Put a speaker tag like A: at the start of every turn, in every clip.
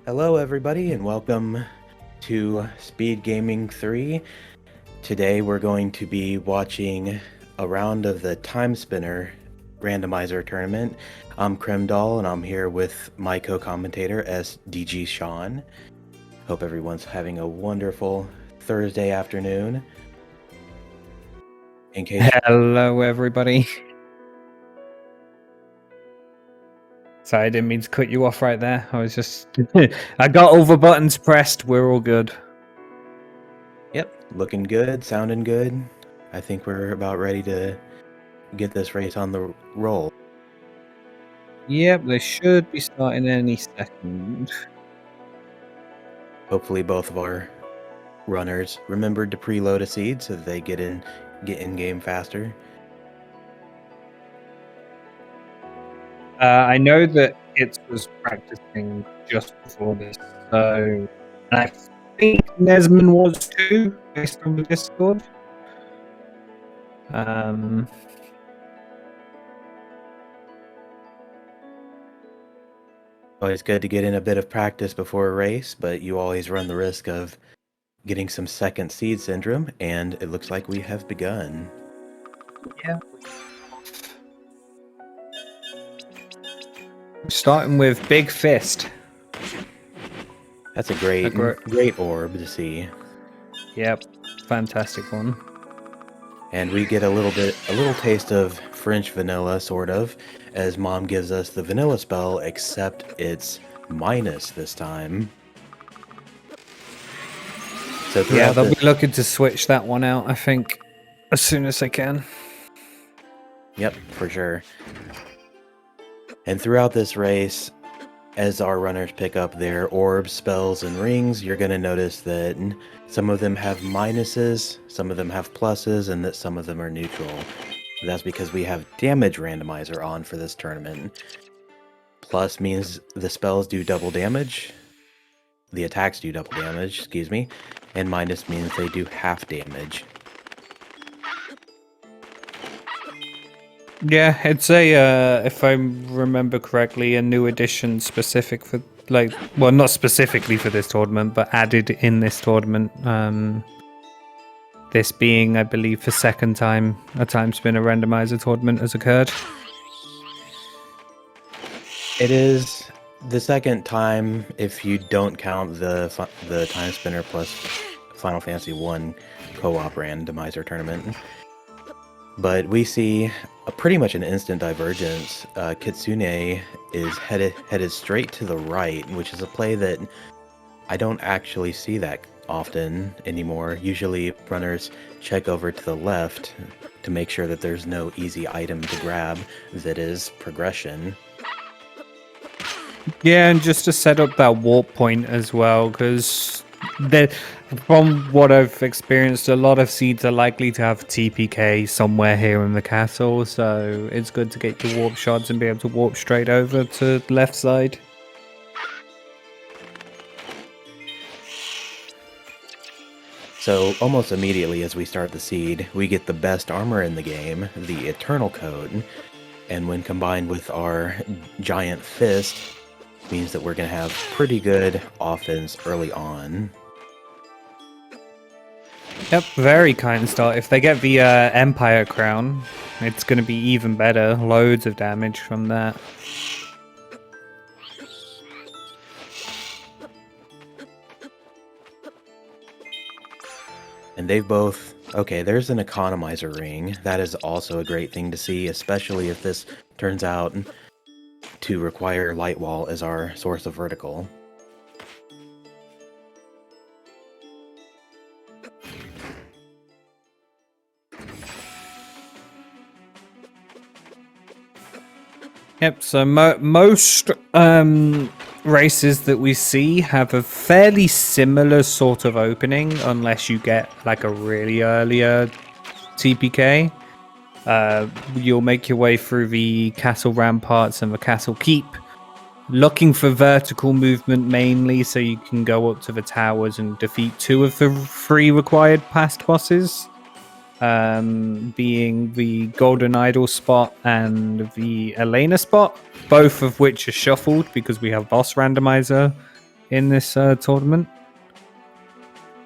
A: Hello everybody and welcome to SpeedGaming 3. Today we're going to be watching a round of the Timespinner Randomizer tournament. I'm Kremdall and I'm here with my co-commentator SDG Sean. Hope everyone's having a wonderful Thursday afternoon.
B: Hello everybody. Sorry, I didn't mean to cut you off right there. I was just... I got all the buttons pressed. We're all good.
A: Yep, looking good, sounding good. I think we're about ready to get this race on the roll.
B: Yep, they should be starting any second.
A: Hopefully both of our runners remembered to preload a seed so that they get in game faster.
B: I know that it was practicing just before this, so I think NesmaN was too, based on the Discord.
A: Always good to get in a bit of practice before a race, but you always run the risk of getting some second seed syndrome, and it looks like we have begun.
B: Yeah. Starting with Big Fist.
A: That's a great orb to see.
B: Yep, fantastic one.
A: And we get a little taste of French vanilla, sort of, as Mom gives us the vanilla spell, except it's minus this time.
B: So yeah, they'll be looking to switch that one out, I think, as soon as they can.
A: Yep, for sure. And throughout this race, as our runners pick up their orbs, spells, and rings, you're going to notice that some of them have minuses, some of them have pluses, and that some of them are neutral. That's because we have damage randomizer on for this tournament. Plus means the spells do double damage. The attacks do double damage, excuse me. And minus means they do half damage.
B: Yeah, it's a, if I remember correctly, a new edition specific for, like, well, not specifically for this tournament, but added in this tournament. This being, I believe, the second time a Timespinner randomizer tournament has occurred.
A: It is the second time if you don't count the Timespinner plus Final Fantasy 1 co-op randomizer tournament. But we see pretty much an instant divergence. Kitsune is headed straight to the right, which is a play that I don't actually see that often anymore. Usually runners check over to the left to make sure that there's no easy item to grab that is progression.
B: Yeah, and just to set up that warp point as well, because from what I've experienced, a lot of seeds are likely to have TPK somewhere here in the castle, so it's good to get your warp shots and be able to warp straight over to the left side.
A: So almost immediately as we start the seed, we get the best armor in the game, the Eternal Code, and when combined with our giant fist, means that we're going to have pretty good offense early on.
B: Yep, very kind start. If they get the Empire Crown, it's going to be even better. Loads of damage from that.
A: And they've both... Okay, there's an economizer ring. That is also a great thing to see, especially if this turns out to require Light Wall as our source of vertical.
B: Yep, so most races that we see have a fairly similar sort of opening, unless you get like a really earlier TPK. You'll make your way through the castle ramparts and the castle keep, looking for vertical movement mainly, so you can go up to the towers and defeat 2 of the 3 required past bosses. Being the Golden Idol spot and the Elena spot, both of which are shuffled because we have boss randomizer. in this tournament.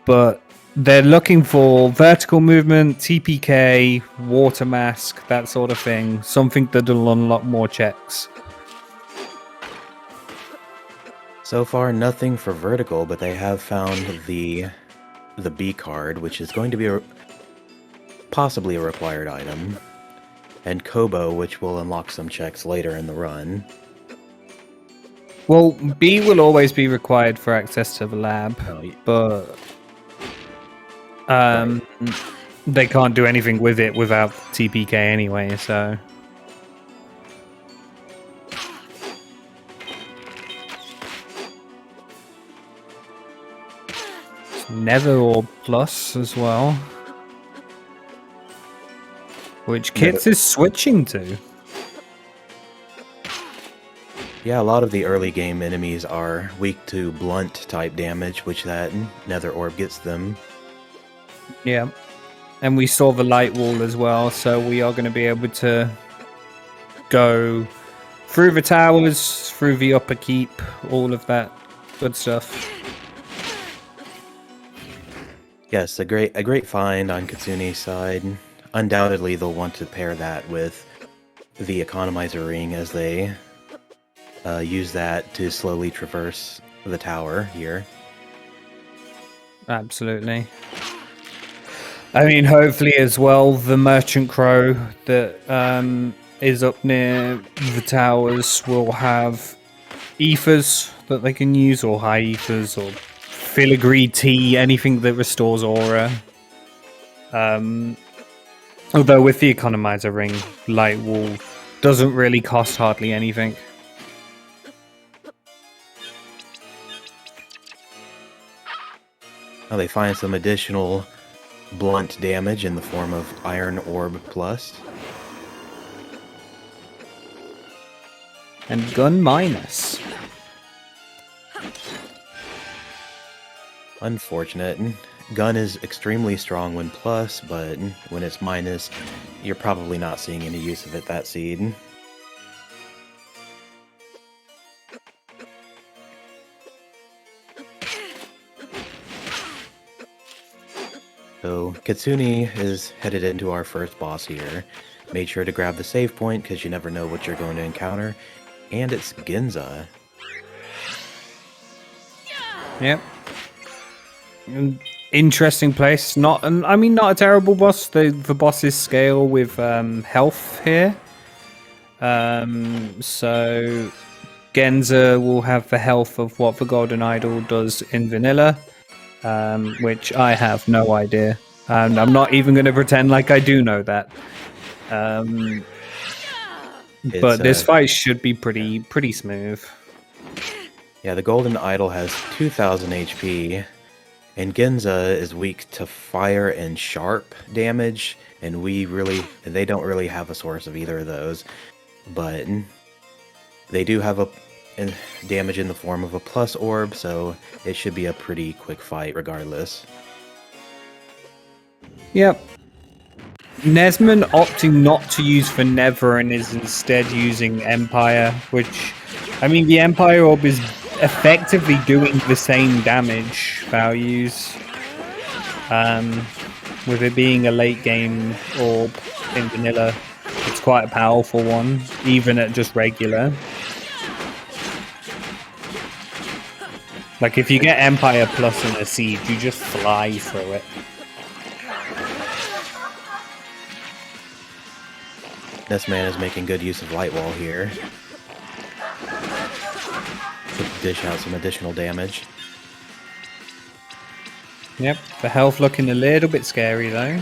B: But they're looking for vertical movement, TPK, water mask, that sort of thing. Something that'll unlock more checks.
A: So far, nothing for vertical, but they have found the B card, which is going to be possibly a required item, and Kobo, which will unlock some checks later in the run.
B: Well, B will always be required for access to the lab, but they can't do anything with it without TPK anyway, so... Nether Orb Plus as well. Which Kits is switching to.
A: Yeah, a lot of the early game enemies are weak to blunt type damage, which that Nether Orb gets them.
B: Yeah. And we saw the light wall as well, so we are going to be able to go through the towers, through the upper keep, all of that good stuff.
A: Yes, a great find on Kitsune's side. Undoubtedly, they'll want to pair that with the Economizer Ring as they use that to slowly traverse the tower here.
B: Absolutely. I mean, hopefully as well, the Merchant Crow that is up near the towers will have ethers that they can use, or high ethers, or filigree tea, anything that restores aura. Although with the Economizer Ring, Light Wall doesn't really cost hardly anything.
A: Now they find some additional blunt damage in the form of Iron Orb Plus.
B: And Gun Minus.
A: Unfortunate. Gun is extremely strong when plus, but when it's minus, you're probably not seeing any use of it that seed. So, Kitsune is headed into our first boss here. Made sure to grab the save point, because you never know what you're going to encounter. And it's Ginza.
B: Yep. Interesting place. Not a terrible boss. The bosses scale with health here. So Genza will have the health of what the Golden Idol does in vanilla, which I have no idea. And I'm not even going to pretend like I do know that. But this fight should be pretty smooth.
A: Yeah, the Golden Idol has 2,000 HP, and Genza is weak to fire and sharp damage, and they don't really have a source of either of those. But they do have a damage in the form of a plus orb, so it should be a pretty quick fight regardless.
B: Yep. NesmaN opting not to use for Nether and is instead using Empire, which, I mean, the Empire Orb is effectively doing the same damage values, with it being a late game orb in vanilla. It's quite a powerful one, even at just regular. Like, if you get Empire Plus in a siege, you just fly through it.
A: NesmaN is making good use of Light Wall here to dish out some additional damage.
B: Yep, the health looking a little bit scary though.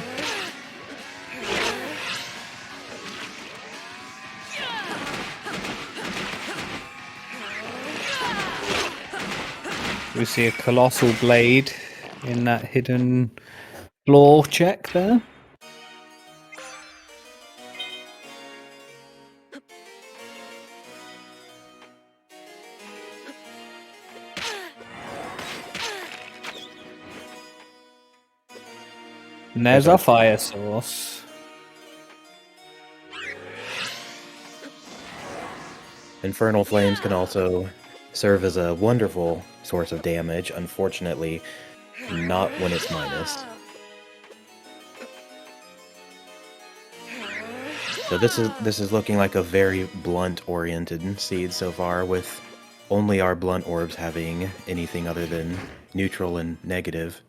B: We see a Colossal Blade in that hidden floor check there. And there's our fire source.
A: Infernal Flames can also serve as a wonderful source of damage. Unfortunately, not when it's minus. So this is looking like a very blunt-oriented seed so far, with only our blunt orbs having anything other than neutral and negative.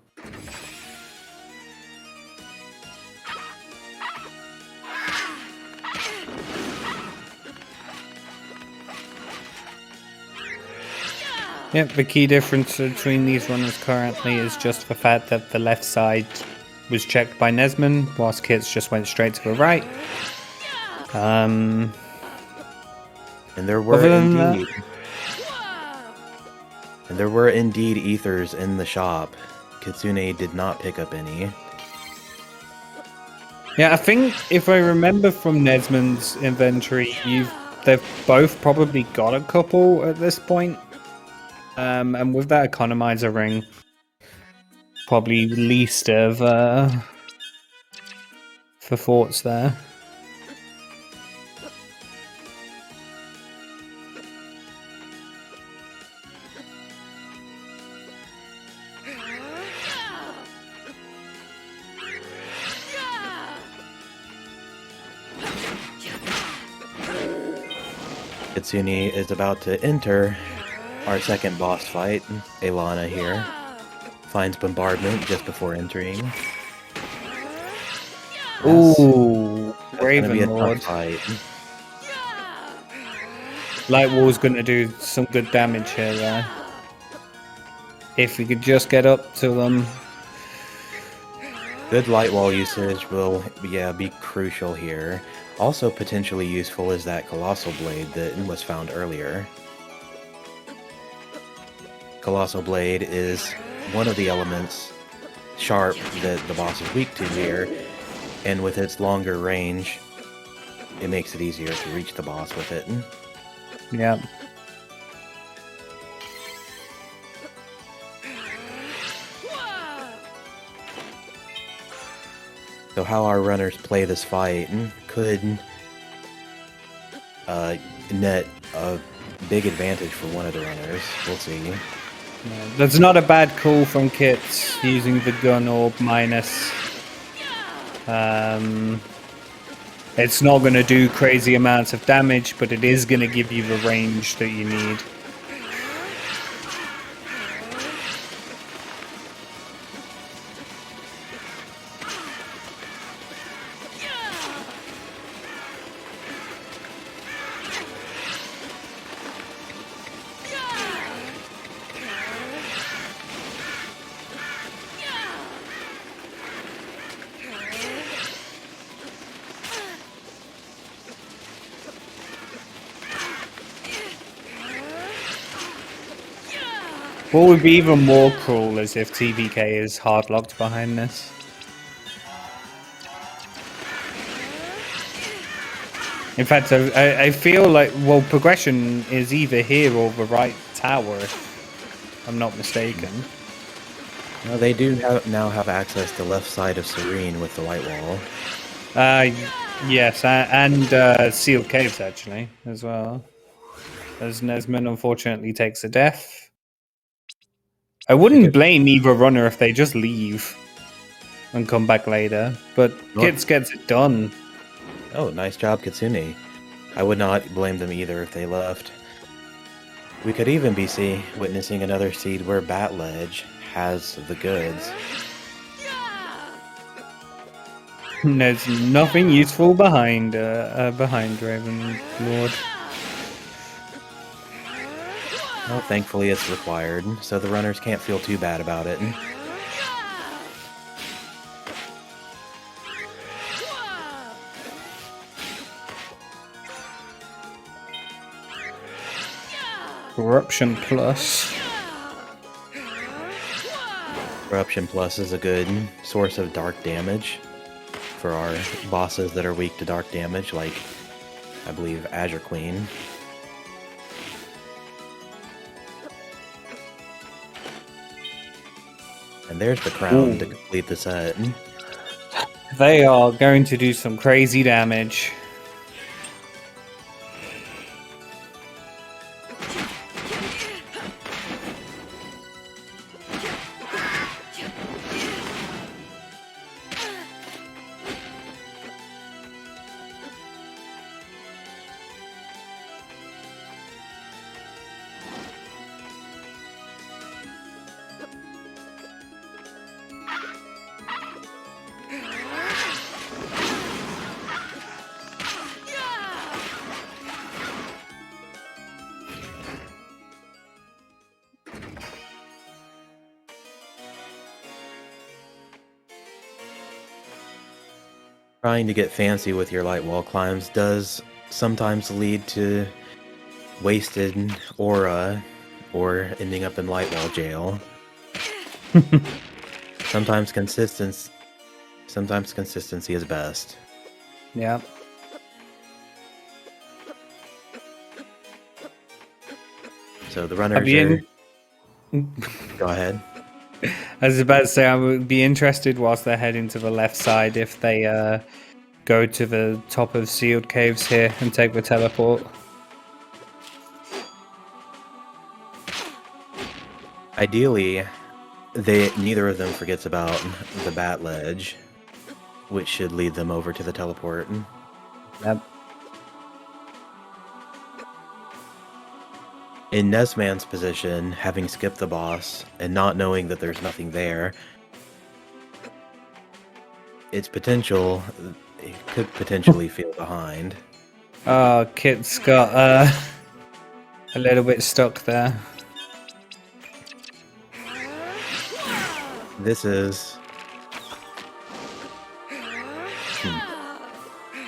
B: Yep, the key difference between these runners currently is just the fact that the left side was checked by NesmaN, whilst Kits just went straight to the right.
A: And there were indeed ethers in the shop. Kitsune did not pick up any.
B: Yeah, I think if I remember from NesmaN's inventory, they've both probably got a couple at this point. And with that economizer ring, probably least of the thoughts there.
A: Kitsune is about to enter our second boss fight. Elana here finds bombardment just before entering.
B: Ooh, Raven
A: Lord.
B: Light Wall's gonna do some good damage here there. If we could just get up to them.
A: Good light wall usage will be crucial here. Also potentially useful is that Colossal Blade that was found earlier. Colossal Blade is one of the elements, sharp, that the boss is weak to here, and with its longer range, it makes it easier to reach the boss with it.
B: Yeah.
A: So how our runners play this fight could net a big advantage for one of the runners. We'll see.
B: That's not a bad call from Kits, using the gun orb minus. It's not going to do crazy amounts of damage, but it is going to give you the range that you need. What would be even more cruel is if TBK is hard locked behind this. In fact, I feel like, well, progression is either here or the right tower, if I'm not mistaken.
A: Well, they do now have access to left side of Serene with the light wall.
B: Yes, and sealed caves actually as well. As NesmaN unfortunately takes a death. I wouldn't blame either runner if they just leave and come back later, but Kits gets it done.
A: Oh, nice job, Kitsune. I would not blame them either if they left. We could even be witnessing another seed where Batledge has the goods.
B: There's nothing useful behind Raven Lord.
A: Well, thankfully it's required, so the runners can't feel too bad about it.
B: Corruption Plus.
A: Corruption Plus is a good source of dark damage for our bosses that are weak to dark damage, like, I believe, Azure Queen. And there's the crown to complete the set.
B: They are going to do some crazy damage.
A: Trying to get fancy with your light wall climbs does sometimes lead to wasted aura or ending up in light wall jail. Sometimes consistency is best.
B: Yeah.
A: So the runners are... Go ahead.
B: I was about to say, I would be interested whilst they're heading to the left side if they go to the top of sealed caves here and take the teleport.
A: Ideally, neither of them forgets about the bat ledge, which should lead them over to the teleport.
B: Yep.
A: In NesmaN's position, having skipped the boss and not knowing that there's nothing there, it could potentially feel behind.
B: Oh, Kit's got a little bit stuck there.
A: This is...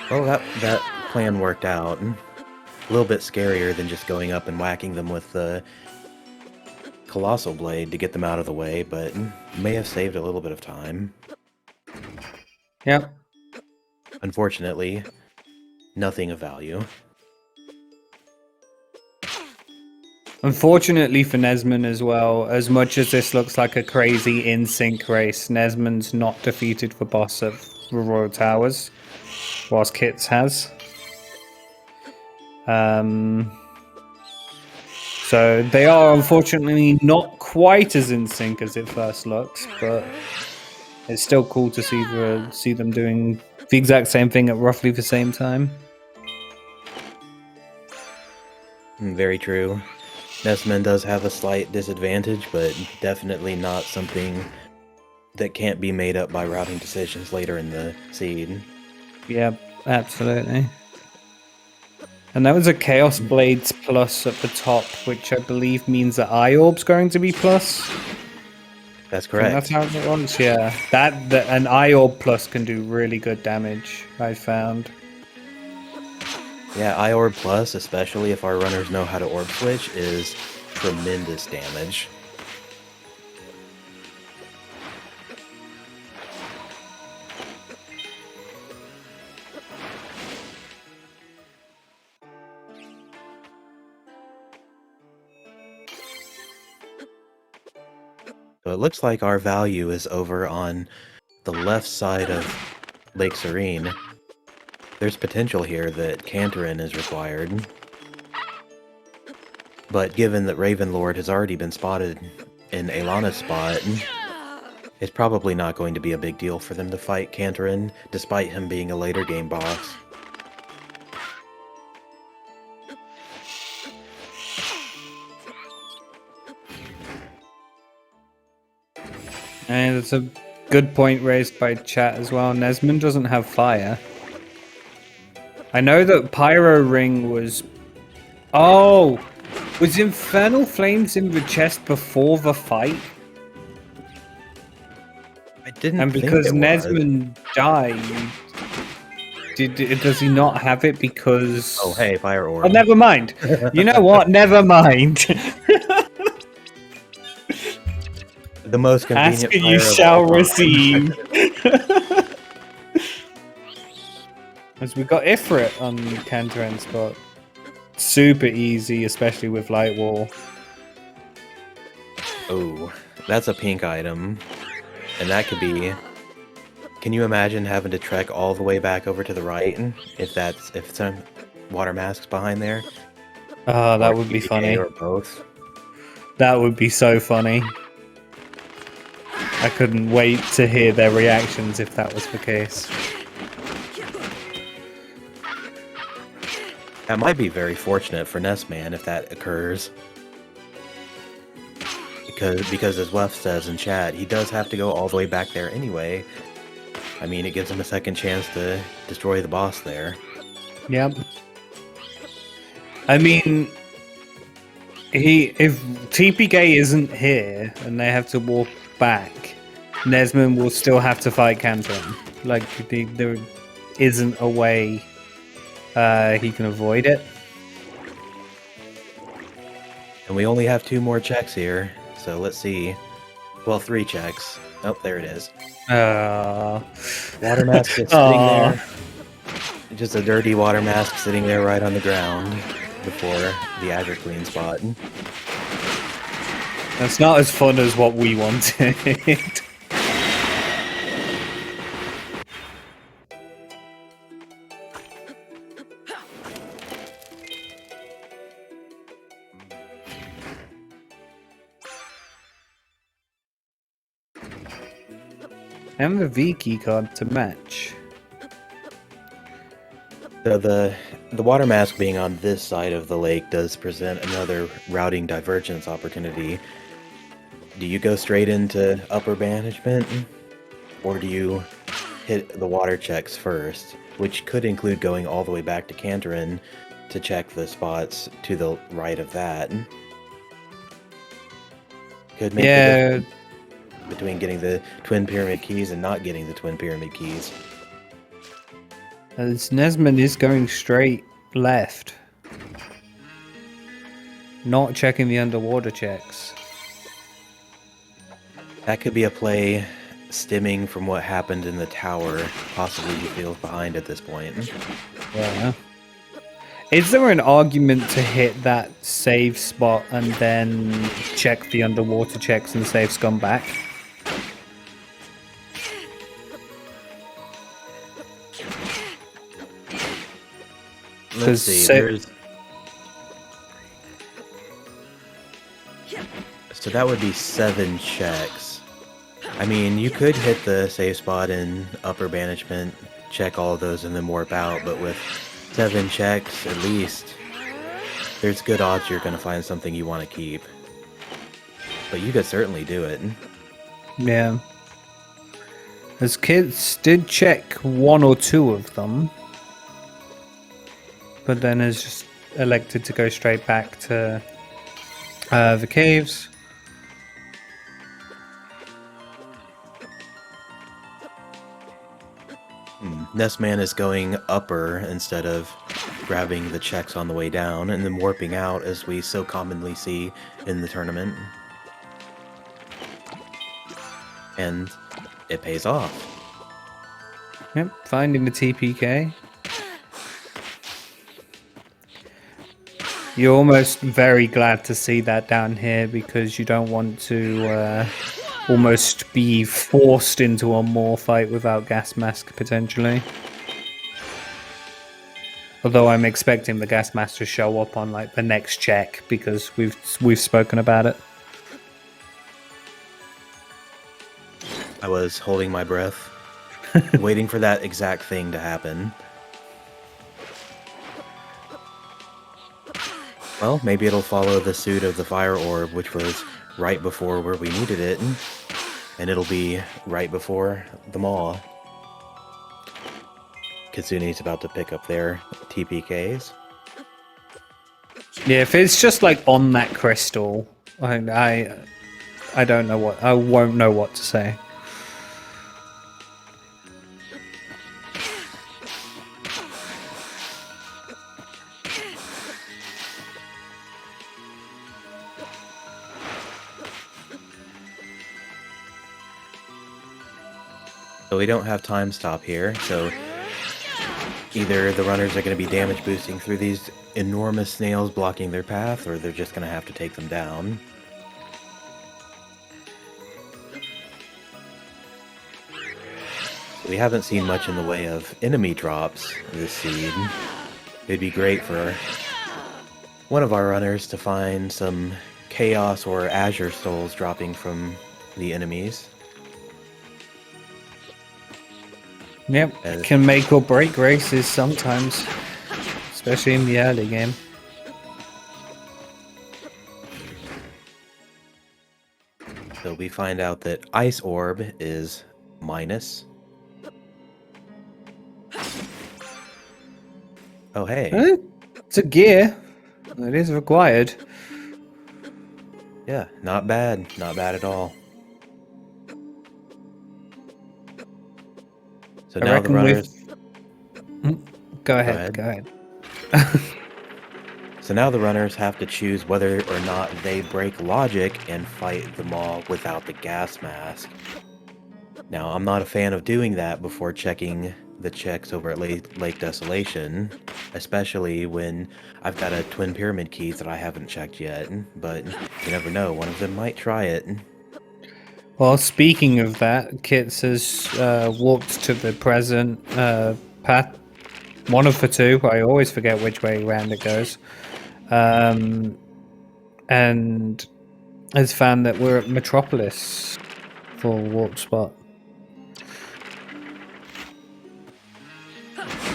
A: Well, that plan worked out. A little bit scarier than just going up and whacking them with the Colossal Blade to get them out of the way, but may have saved a little bit of time.
B: Yep.
A: Unfortunately, nothing of value.
B: Unfortunately for NesmaN as well, as much as this looks like a crazy in-sync race, NesmaN's not defeated the boss of the Royal Towers, whilst Kits has. So they are unfortunately not quite as in sync as it first looks, but it's still cool to see them doing the exact same thing at roughly the same time.
A: Very true. NesmaN does have a slight disadvantage, but definitely not something that can't be made up by routing decisions later in the seed.
B: Yeah, absolutely. And that was a Chaos Blades plus at the top, which I believe means that Eye Orb's going to be plus.
A: That's correct.
B: That's how it works, yeah. An Eye Orb plus can do really good damage, I found.
A: Yeah, Eye Orb plus, especially if our runners know how to Orb Switch, is tremendous damage. So it looks like our value is over on the left side of Lake Serene. There's potential here that Cantorin is required. But given that Ravenlord has already been spotted in Alana's spot, it's probably not going to be a big deal for them to fight Cantorin, despite him being a later game boss.
B: And it's a good point raised by chat as well. NesmaN doesn't have fire. I know that Pyro Ring was... Oh! Was Infernal Flames in the chest before the fight?
A: I didn't
B: And because NesmaN died, does he not have it because...
A: Oh, hey, Fire Orb.
B: Oh, never mind. You know what? Never mind.
A: The most convenient
B: Ask and you shall receive. As we got Ifrit on Cantorin's spot. Super easy, especially with Light Wall.
A: Oh, that's a pink item. And that could be... Can you imagine having to trek all the way back over to the right if some water masks behind there?
B: Oh, that would be funny.
A: Or both.
B: That would be so funny. I couldn't wait to hear their reactions if that was the case.
A: That might be very fortunate for NesmaN if that occurs. Because as Wef says in chat, he does have to go all the way back there anyway. I mean, it gives him a second chance to destroy the boss there.
B: Yep. I mean, if TPK isn't here and they have to walk back, NesmaN will still have to fight Cantorin. Like, isn't a way he can avoid it.
A: And we only have 2 more checks here, so let's see. Well, 3 checks. Oh, there it is. Water mask is sitting there. Just a dirty water mask sitting there right on the ground before the Azure Queen spot.
B: That's not as fun as what we wanted. And the V key card to match.
A: So the water mask being on this side of the lake does present another routing divergence opportunity. Do you go straight into upper management, or do you hit the water checks first, which could include going all the way back to Cantorin to check the spots to the right of that? Could make the difference between getting the Twin Pyramid keys and not getting the Twin Pyramid keys.
B: As NesmaN is going straight left. Not checking the underwater checks.
A: That could be a play stemming from what happened in the tower. Possibly he feels behind at this point.
B: Yeah. Is there an argument to hit that save spot and then check the underwater checks and save scum back?
A: Let's see. So that would be 7 checks. I mean, you could hit the save spot in upper management, check all of those, and then warp out, but with 7 checks at least, there's good odds you're going to find something you want to keep. But you could certainly do it.
B: Yeah. As kids did check 1 or 2 of them, but then has just elected to go straight back to the caves.
A: NesmaN is going upper instead of grabbing the checks on the way down and then warping out, as we so commonly see in the tournament. And it pays off.
B: Yep, finding the TPK. You're almost very glad to see that down here because you don't want to almost be forced into a more fight without gas mask potentially. Although I'm expecting the gas mask to show up on like the next check because we've spoken about it.
A: I was holding my breath, waiting for that exact thing to happen. Well, maybe it'll follow the suit of the fire orb, which was right before where we needed it, and it'll be right before the maw. Kitsune's about to pick up their TPKs.
B: Yeah, if it's just like on that crystal, I don't know what, I won't know what to say.
A: So we don't have time stop here, so either the runners are going to be damage boosting through these enormous snails blocking their path, or they're just going to have to take them down. We haven't seen much in the way of enemy drops this seed. It'd be great for one of our runners to find some Chaos or Azure Souls dropping from the enemies.
B: Yep, it can make or break races sometimes, especially in the early game.
A: So we find out that Ice Orb is minus. Oh, hey.
B: It's a gear. It is required.
A: Yeah, not bad. Not bad at all. So
B: I
A: now the
B: reckon
A: runners...
B: Go ahead. Go ahead.
A: So now the runners have to choose whether or not they break logic and fight the maw without the gas mask. Now, I'm not a fan of doing that before checking the checks over at Lake Desolation, especially when I've got a Twin Pyramid Keys that I haven't checked yet, but you never know, one of them might try it.
B: Well, speaking of that, Kits has walked to the present path. One of the two. I always forget which way around it goes. And has found that we're at Metropolis for warp spot.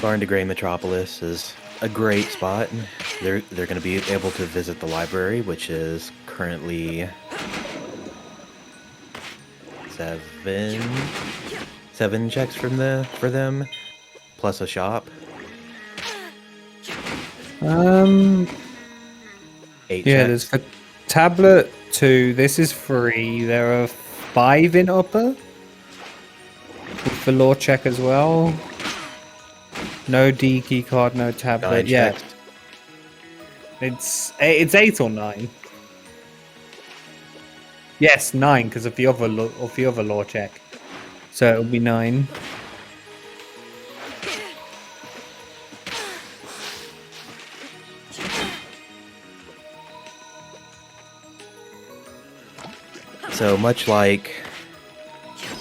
A: Barn to Grey Metropolis is a great spot. They're going to be able to visit the library, which is currently seven checks for them, plus a shop.
B: 8
A: checks.
B: There's for tablet 2. This is free. There are 5 in upper with the law check as well. No D key card, no tablet.
A: 9 checks.
B: It's 8 or 9. Yes, 9 because of the other law check. So it'll be 9.
A: So much like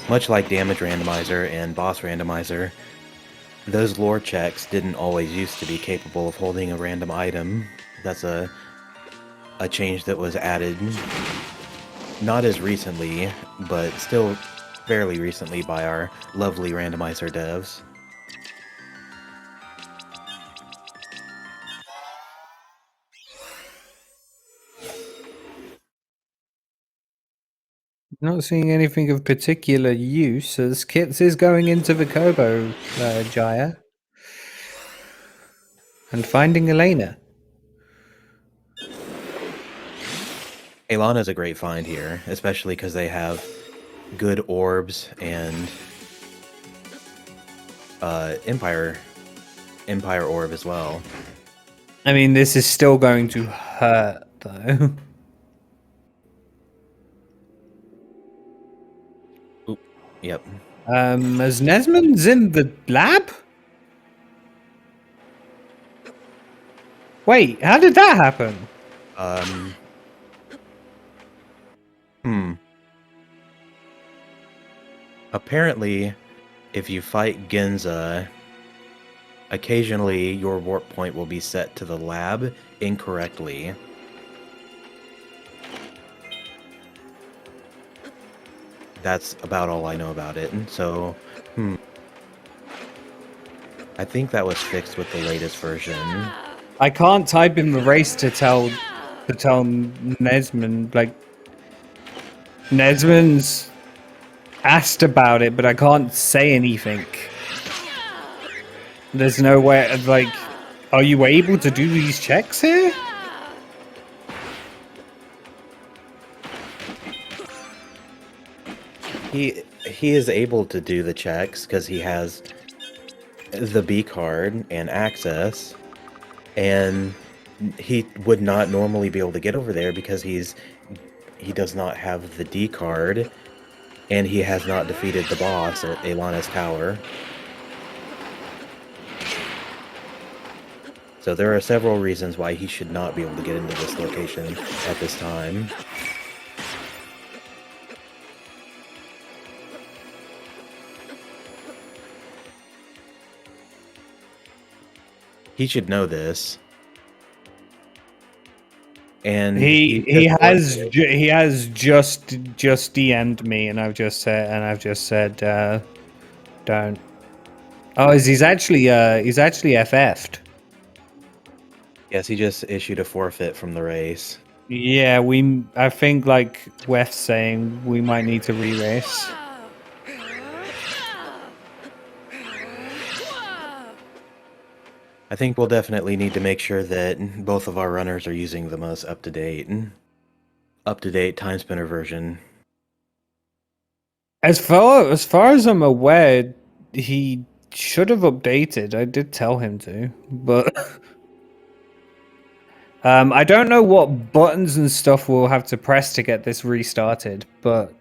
A: Damage Randomizer and Boss Randomizer, those lore checks didn't always used to be capable of holding a random item. That's a change that was added not as recently, but still fairly recently by our lovely randomizer devs.
B: Not seeing anything of particular use as Kits is going into the Kobo Jaya and finding Elena.
A: Elana's a great find here, especially because they have good orbs and Empire orb as well.
B: I mean, this is still going to hurt though.
A: Oop, yep.
B: As NesmaN's in the lab? Wait, how did that happen?
A: Apparently, if you fight Genza, occasionally your warp point will be set to the lab incorrectly. That's about all I know about it. So, I think that was fixed with the latest version.
B: I can't type in the race to tell NesmaN. Like, NesmaN's asked about it, but I can't say anything. There's no way. Like, are you able to do these checks here?
A: He is able to do the checks because he has the B card and access, and he would not normally be able to get over there because he does not have the D card, and he has not defeated the boss at Elana's Tower. So there are several reasons why he should not be able to get into this location at this time. He should know this. And
B: he has just DM'd me, and I've just said don't. Oh, he's actually FF'd.
A: Yes, he just issued a forfeit from the race.
B: Yeah, I think like Wef's saying we might need to re-race.
A: I think we'll definitely need to make sure that both of our runners are using the most up-to-date Timespinner version.
B: As far as I'm aware, he should have updated. I did tell him to, but I don't know what buttons and stuff we'll have to press to get this restarted, but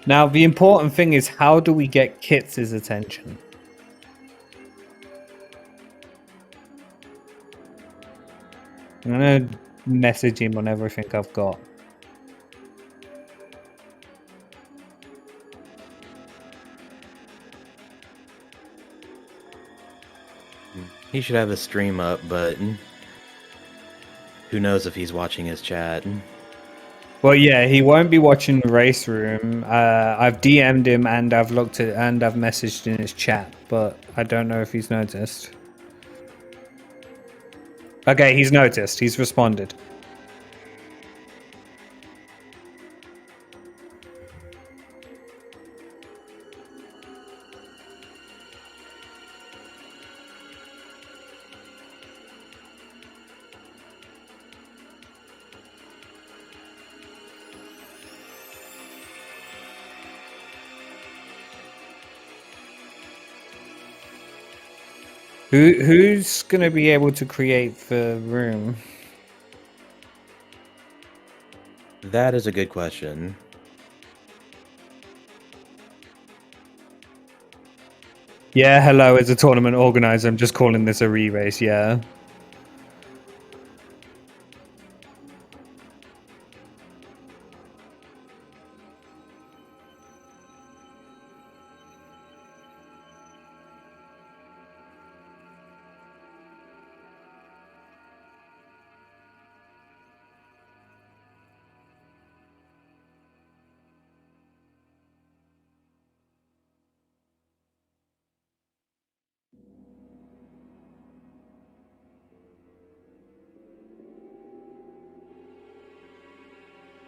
B: now the important thing is, how do we get Kits' attention? I'm gonna message him on everything I've got.
A: He should have a stream up, but who knows if he's watching his chat.
B: Well, yeah, he won't be watching the race room. I've DM'd him and I've looked at and I've messaged in his chat, but I don't know if he's noticed. Okay, he's noticed. He's responded. Who's gonna be able to create the room?
A: That is a good question.
B: Yeah, hello, as a tournament organizer, I'm just calling this a re-race, yeah.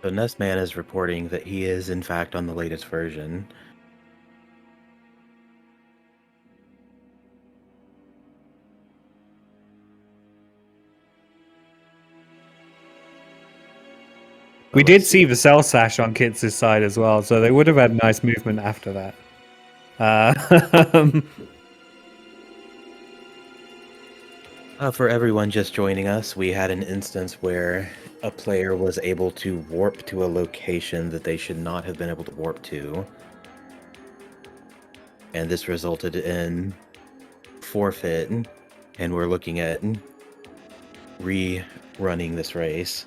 A: So NesmaN is reporting that he is, in fact, on the latest version.
B: We did see the cell sash on Kits' side as well, so they would have had nice movement after that.
A: For everyone just joining us, we had an instance where a player was able to warp to a location that they should not have been able to warp to. And this resulted in forfeit, and we're looking at rerunning this race.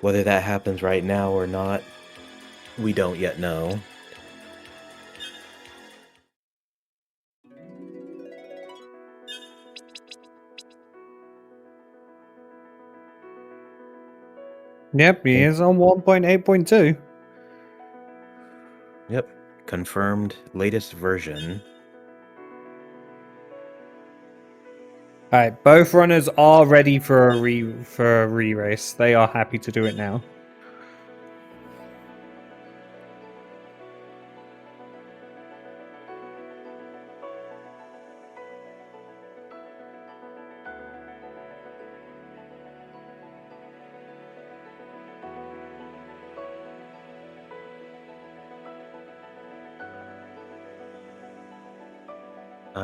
A: Whether that happens right now or not, we don't yet know.
B: Yep, he is on 1.8.2.
A: Yep, confirmed latest version.
B: All right, both runners are ready for a re-race. They are happy to do it now.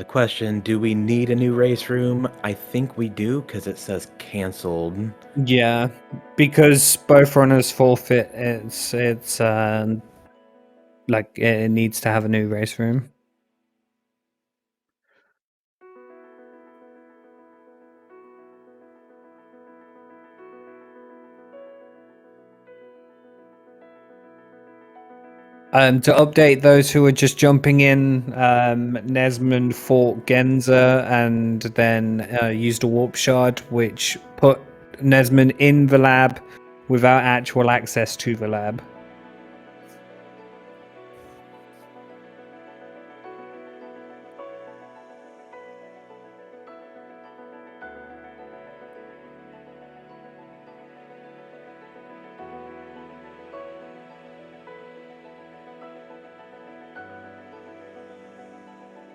A: Question, do we need a new race room? I think we do, because it says canceled.
B: Yeah, because both runners forfeit. It's like it needs to have a new race room. To update those who are just jumping in, NesmaN fought Genza and then used a warp shard, which put NesmaN in the lab without actual access to the lab.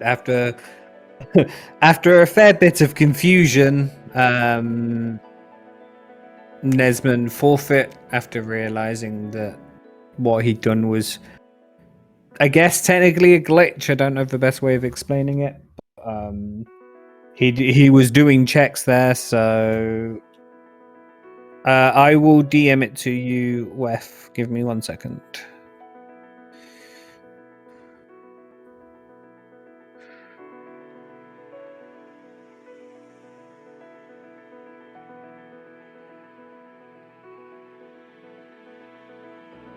B: after after a fair bit of confusion, NesmaN forfeit after realizing that what he'd done was, I guess, technically a glitch. I don't know the best way of explaining it. He was doing checks there, so I will DM it to you, Wef. Give me 1 second.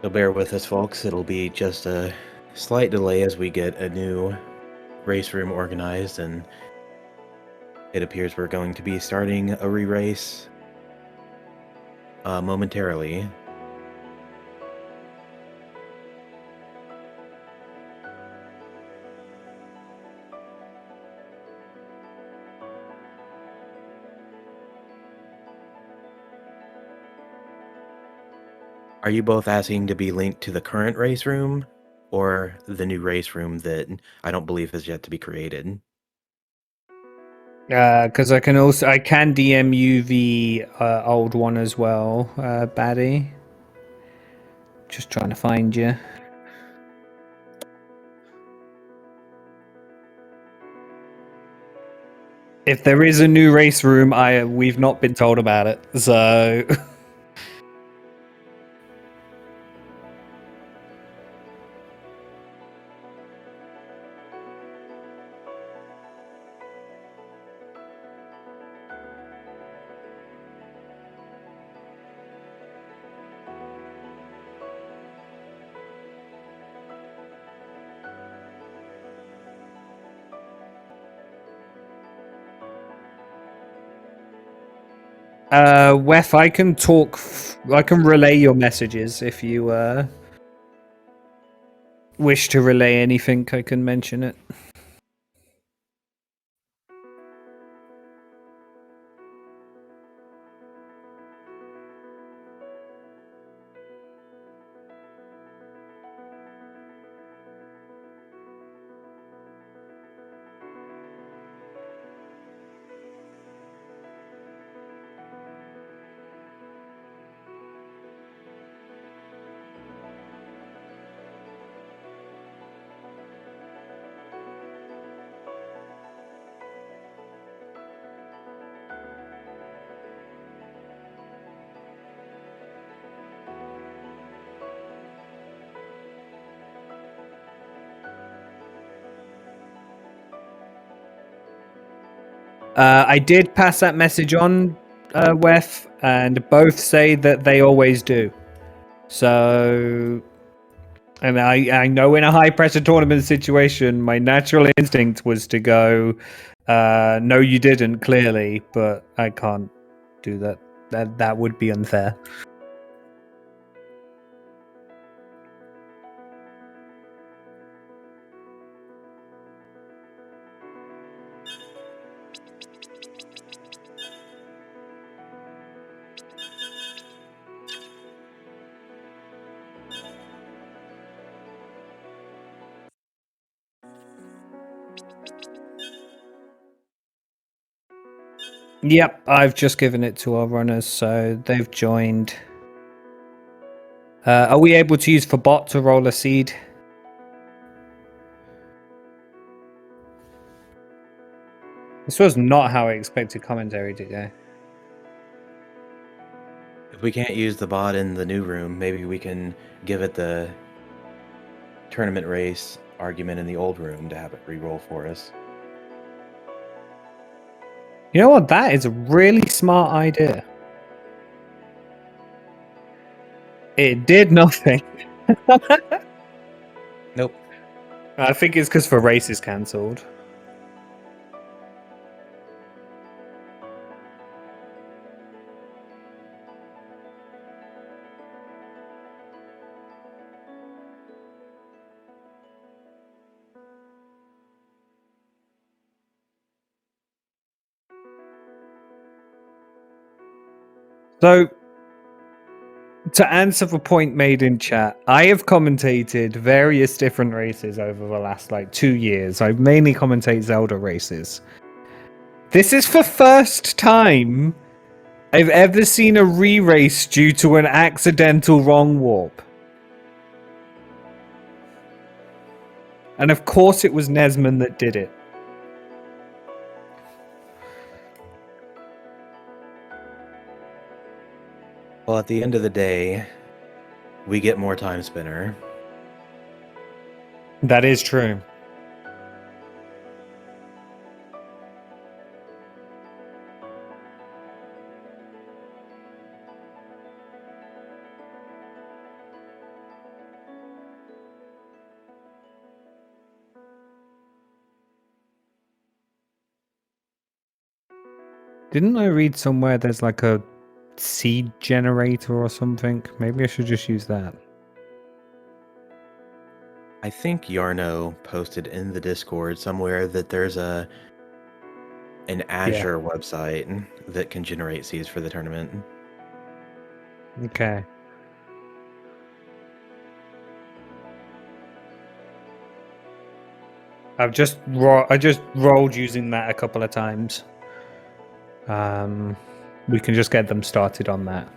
A: So bear with us, folks. It'll be just a slight delay as we get a new race room organized, and it appears we're going to be starting a re-race momentarily. Are you both asking to be linked to the current race room or the new race room that I don't believe has yet to be created?
B: Because I can DM you the old one as well, Baddie. Just trying to find you. If there is a new race room, we've not been told about it, so. Wef, I can talk. I can relay your messages if you wish to relay anything. I can mention it. I did pass that message on, Wef, and both say that they always do. So, and I know in a high pressure tournament situation, my natural instinct was to go, no, you didn't, clearly, but I can't do that. That would be unfair. Yep, I've just given it to our runners, so they've joined. Are we able to use for bot to roll a seed? This was not how I expected commentary to go.
A: If we can't use the bot in the new room, maybe we can give it the tournament race argument in the old room to have it re-roll for us.
B: You know what? That is a really smart idea. It did nothing.
A: Nope.
B: I think it's because the race is cancelled. So, To answer the point made in chat, I have commentated various different races over the last 2 years. I mainly commentate Zelda races. This is the first time I've ever seen a re-race due to an accidental wrong warp. And of course it was NesmaN that did it.
A: Well, at the end of the day, we get more Timespinner.
B: That is true. Didn't I read somewhere there's a seed generator or something? Maybe I should just use that.
A: I think Yarno posted in the Discord somewhere that there's an Azure website that can generate seeds for the tournament.
B: Okay. I just rolled using that a couple of times. We can just get them started on that.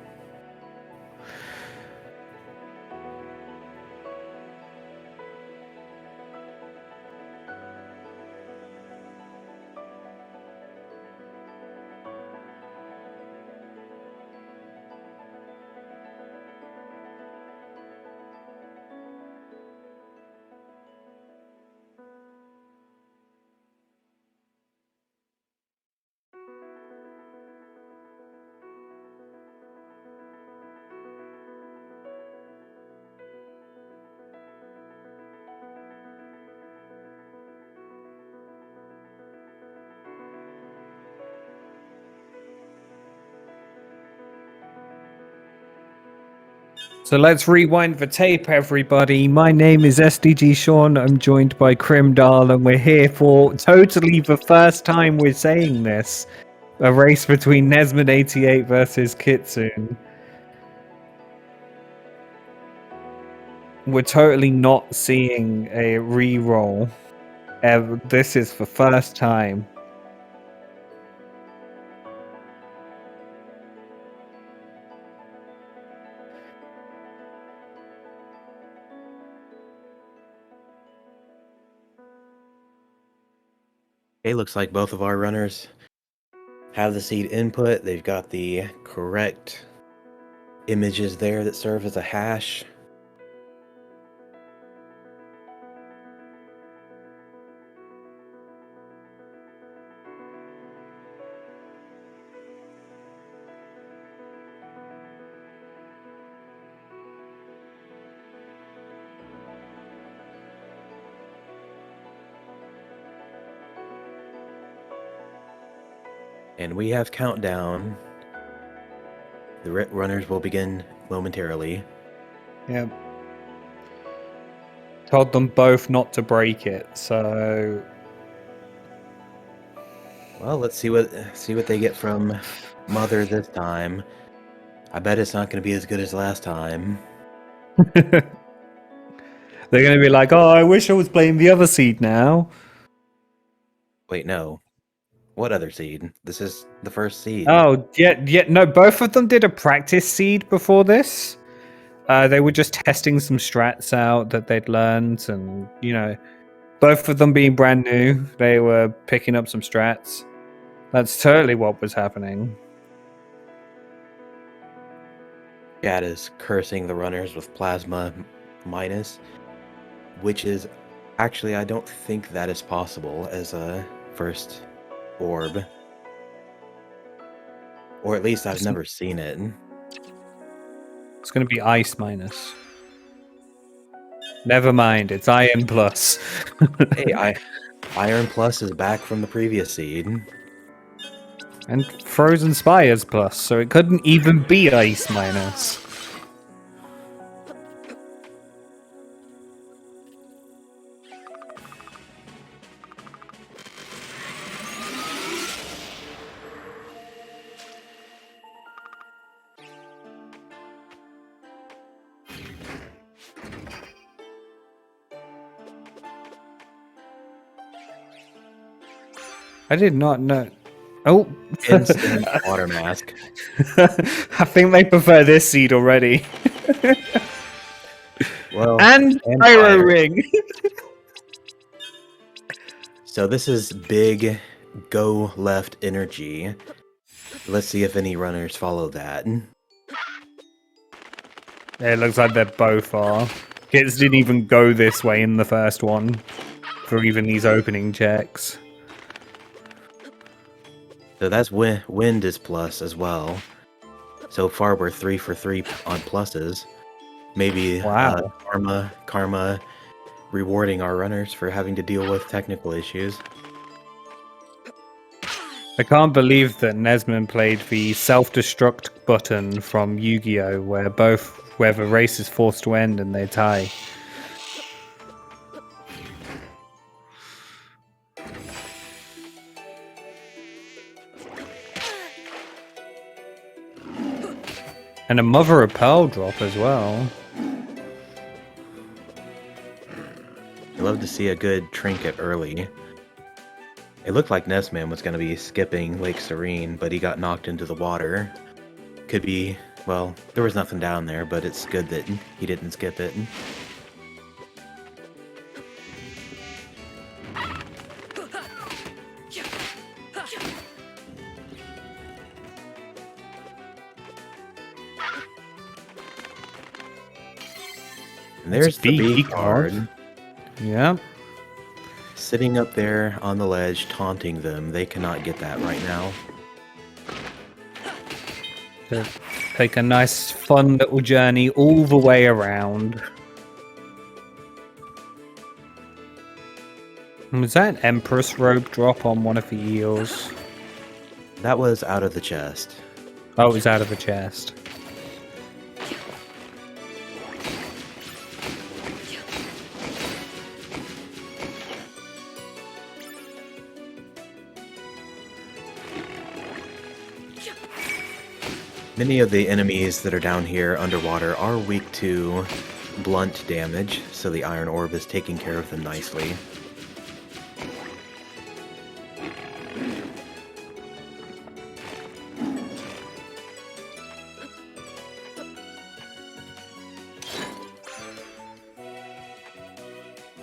B: So let's rewind the tape, everybody. My name is SDG Sean. I'm joined by Crimdal, and we're here for totally the first time we're saying this. A race between NesmaN88 versus Kitsune. We're totally not seeing a re-roll. This is the first time.
A: Okay, looks like both of our runners have the seed input. They've got the correct images there that serve as a hash. And we have countdown. The runners will begin momentarily.
B: Yep. Told them both not to break it, so...
A: Well, let's see what they get from Mother this time. I bet it's not going to be as good as last time.
B: They're going to be like, oh, I wish I was playing the other seed now.
A: Wait, no. What other seed? This is the first seed.
B: Oh, yeah, no, both of them did a practice seed before this. They were just testing some strats out that they'd learned, and, both of them being brand new, they were picking up some strats. That's totally what was happening.
A: Chat is cursing the runners with plasma minus, which is actually, I don't think that is possible as a first orb. Or at least I've never seen it.
B: It's going to be ice minus. Never mind, it's iron plus.
A: Hey, Iron Plus is back from the previous seed.
B: And Frozen Spires plus, so it couldn't even be ice minus. I did not know. Oh,
A: Instant water mask.
B: I think they prefer this seed already.
A: Well,
B: and pyro
A: fire.
B: ring.
A: So this is big go left energy. Let's see if any runners follow that.
B: It looks like they both are. Kids didn't even go this way in the first one for even these opening checks.
A: So that's wind is plus as well. So far we're 3 for 3 on pluses. Maybe
B: Wow.
A: karma rewarding our runners for having to deal with technical issues.
B: I can't believe that NesmaN played the self-destruct button from Yu-Gi-Oh! Where the race is forced to end and they tie. And a mother of pearl drop as well.
A: I'd love to see a good trinket early. It looked like NesmaN was going to be skipping Lake Serene, but he got knocked into the water. Could be, well, there was nothing down there, but it's good that he didn't skip it. And there's the B card.
B: Yeah.
A: Sitting up there on the ledge, taunting them. They cannot get that right now.
B: To take a nice, fun little journey all the way around. Was that an Empress robe drop on one of the eels?
A: That was out of the chest.
B: Oh, it was out of the chest.
A: Many of the enemies that are down here underwater are weak to blunt damage, so the Iron Orb is taking care of them nicely.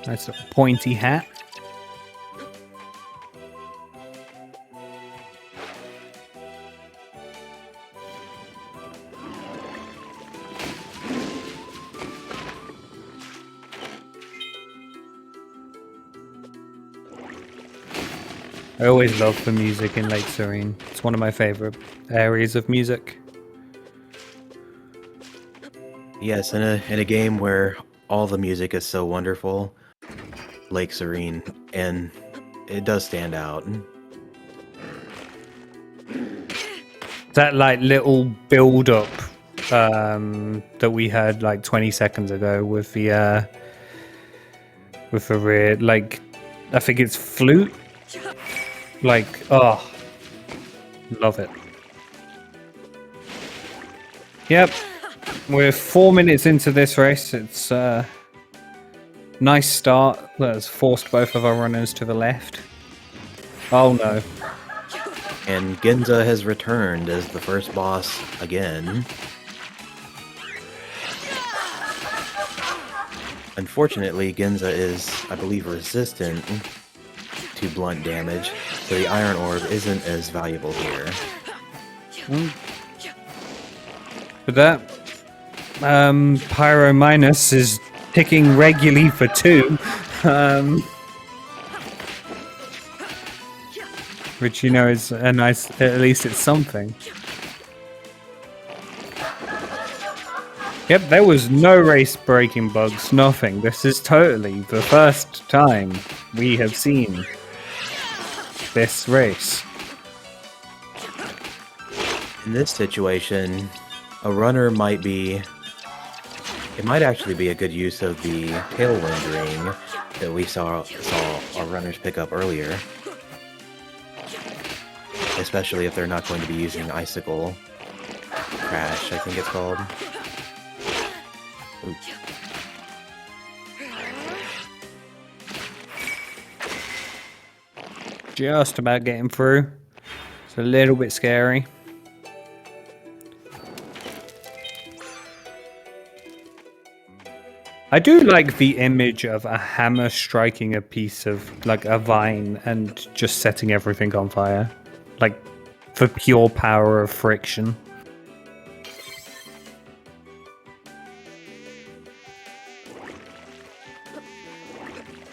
B: Nice little pointy hat. I always love the music in Lake Serene. It's one of my favorite areas of music.
A: Yes, in a game where all the music is so wonderful, Lake Serene, and it does stand out.
B: That like little build up that we heard like 20 seconds ago with the rear, like I think it's flute. Like, oh, love it. Yep, we're 4 minutes into this race. It's nice start that has forced both of our runners to the left. Oh no.
A: And Ginza has returned as the first boss again. Unfortunately, Ginza is, I believe, resistant to blunt damage, so the Iron Orb isn't as valuable here.
B: But that Pyro Minus is ticking regularly for 2. Which, you know, is a nice, at least it's something. Yep, there was no race breaking bugs, nothing. This is totally the first time we have seen this race.
A: In this situation, a runner might be... It might actually be a good use of the Tailwind Ring that we saw our runners pick up earlier. Especially if they're not going to be using Icicle Crash, I think it's called. Oops.
B: just about getting through. It's a little bit scary. I do like the image of a hammer striking a piece of, like, a vine and just setting everything on fire. Like, for pure power of friction.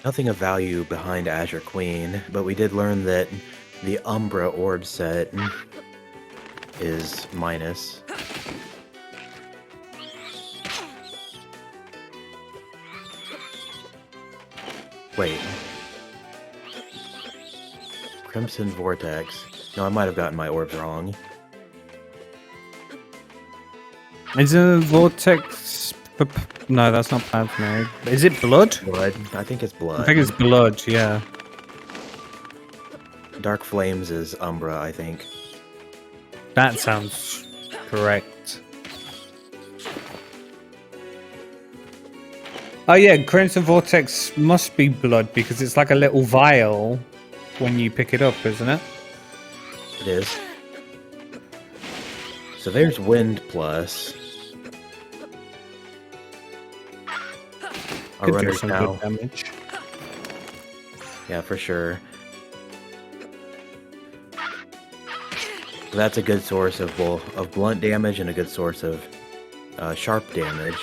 A: Nothing of value behind Azure Queen, but we did learn that the Umbra orb set is minus. Wait. Crimson Vortex. No, I might have gotten my orbs wrong.
B: Is it a vortex? No, that's not plasma. Is it blood?
A: Blood? I think it's blood.
B: I think it's blood, yeah.
A: Dark Flames is Umbra, I think.
B: That sounds correct. Oh yeah, Crimson Vortex must be blood because it's like a little vial when you pick it up, isn't it?
A: It is. So there's Wind Plus. Our
B: Could do
A: runners
B: some
A: now.
B: good damage.
A: Yeah, for sure. So that's a good source of both of blunt damage and a good source of sharp damage.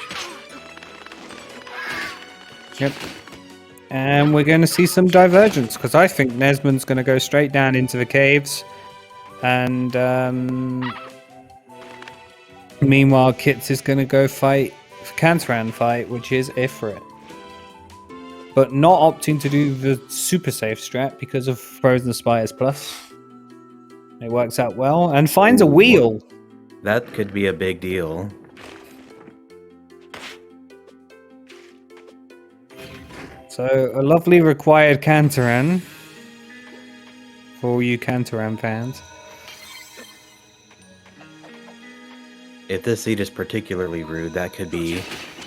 B: Yep. And we're going to see some divergence because I think NesmaN's going to go straight down into the caves. And meanwhile, Kits is going to go fight Kantaran fight, which is Ifrit. But not opting to do the super safe strat because of Frozen Spiders Plus. It works out well and finds a wheel.
A: That could be a big deal.
B: So a lovely required Kantaran for all you Kantaran fans.
A: If this seed is particularly rude, that could be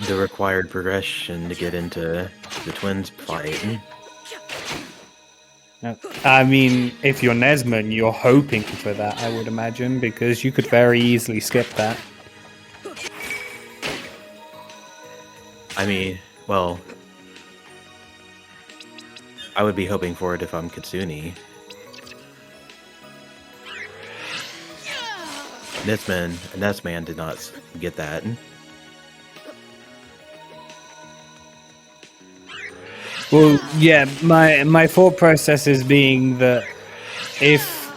A: the required progression to get into the twins fight.
B: I mean, if you're NesmaN, you're hoping for that, I would imagine, because you could very easily skip that.
A: I mean, well, I would be hoping for it if I'm Kitsune. NesmaN did not get that.
B: Well, yeah, my thought process is being that if,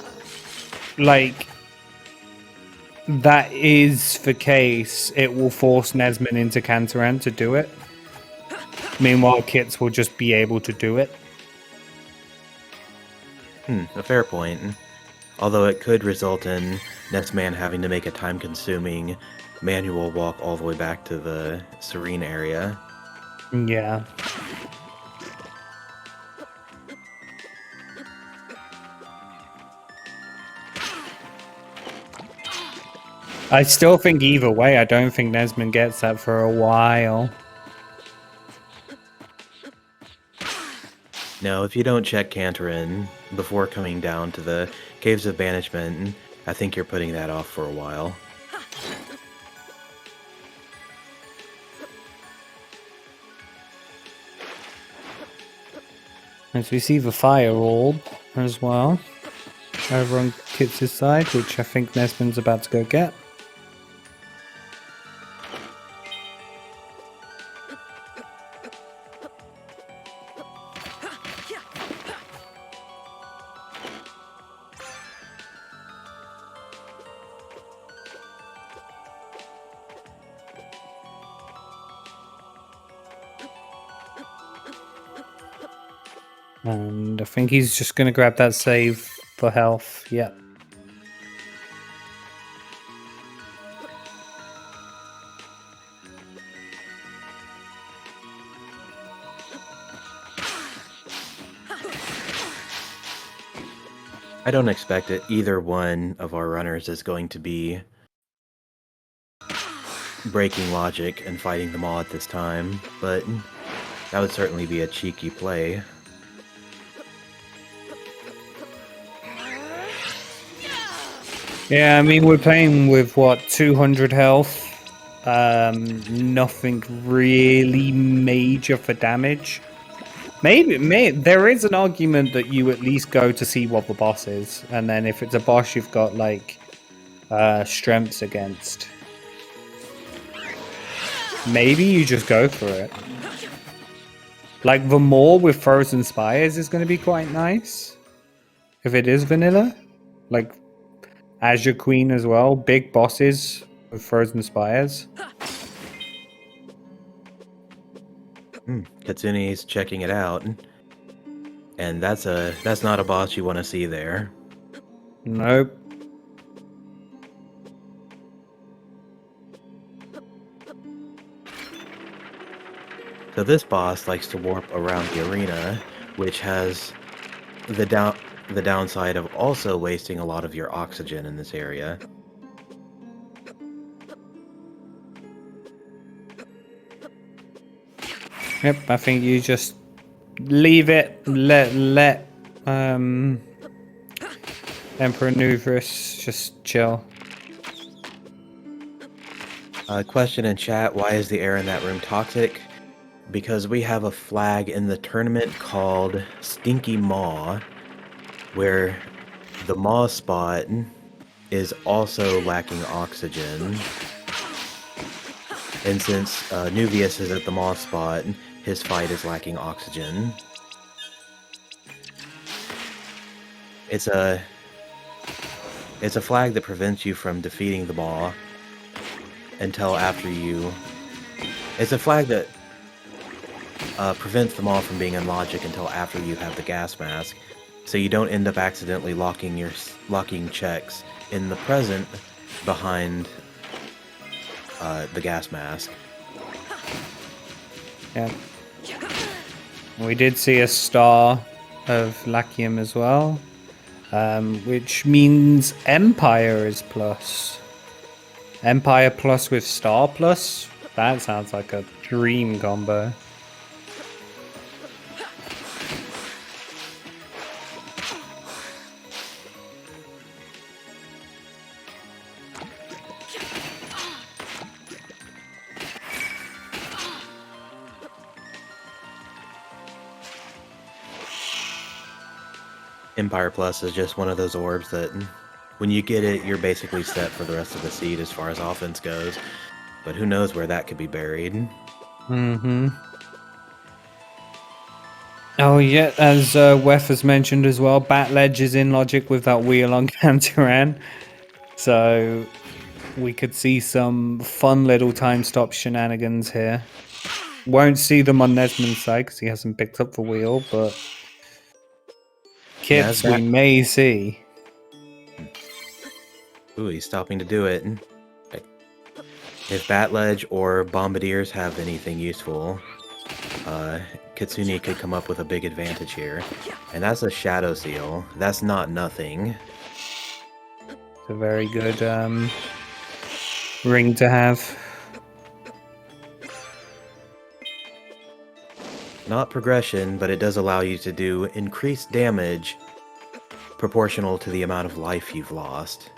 B: like, that is the case, it will force NesmaN into Kantaran to do it. Meanwhile, Kits will just be able to do it.
A: A fair point. Although it could result in NesmaN having to make a time-consuming manual walk all the way back to the Serene area.
B: Yeah. I still think either way, I don't think NesmaN gets that for a while.
A: No, if you don't check Kantaran before coming down to the Caves of Banishment, I think you're putting that off for a while.
B: As we see the fire orb as well, over on Kits' side, which I think NesmaN's about to go get. And I think he's just going to grab that save for health. Yeah.
A: I don't expect that either one of our runners is going to be breaking logic and fighting them all at this time, but that would certainly be a cheeky play.
B: Yeah, I mean, we're playing with, what, 200 health? Nothing really major for damage. Maybe there is an argument that you at least go to see what the boss is, and then if it's a boss you've got, like, strengths against. Maybe you just go for it. Like, the Maw with Frozen Spires is going to be quite nice. If it is vanilla. Like, Azure Queen as well. Big bosses with Frozen Spires.
A: Kitsune's checking it out. And that's not a boss you want to see there.
B: Nope.
A: So this boss likes to warp around the arena, which has the downside of also wasting a lot of your oxygen in this area.
B: Yep, I think you just leave it, let Emperor Nuvrus just chill.
A: Question in chat, why is the air in that room toxic? Because we have a flag in the tournament called Stinky Maw, where the Maw spot is also lacking oxygen. And since Nuvius is at the Maw spot, his fight is lacking oxygen. It's a flag that prevents you from defeating the Maw until after you... It's a flag that prevents the Maw from being unlogic until after you have the gas mask, so you don't end up accidentally locking checks in the present behind the gas mask.
B: Yeah. We did see a star of Lachium as well, which means Empire is plus. Empire plus with Star plus? That sounds like a dream combo.
A: Empire Plus is just one of those orbs that when you get it, you're basically set for the rest of the seed as far as offense goes. But who knows where that could be buried.
B: Mm-hmm. Oh yeah, as Wef has mentioned as well, Batledge is in logic with that wheel on Canturan. So we could see some fun little time stop shenanigans here. Won't see them on NesmaN's side because he hasn't picked up the wheel, but Kips we may see.
A: Ooh, he's stopping to do it. If Batledge or Bombardiers have anything useful, Kitsune could come up with a big advantage here. And that's a Shadow Seal. That's not nothing.
B: It's a very good ring to have.
A: Not progression, but it does allow you to do increased damage proportional to the amount of life you've lost.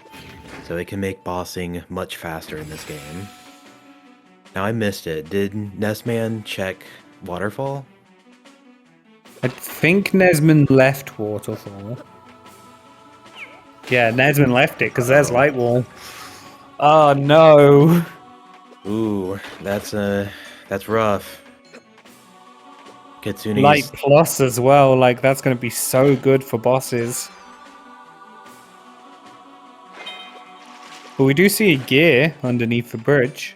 A: So it can make bossing much faster in this game. Now I missed it. Did NesmaN check Waterfall?
B: I think NesmaN left Waterfall. Yeah, NesmaN left it because there's Light Wall. Oh no!
A: Ooh, that's rough. Kitsune's...
B: Light Plus as well, like that's gonna be so good for bosses. But we do see a gear underneath the bridge.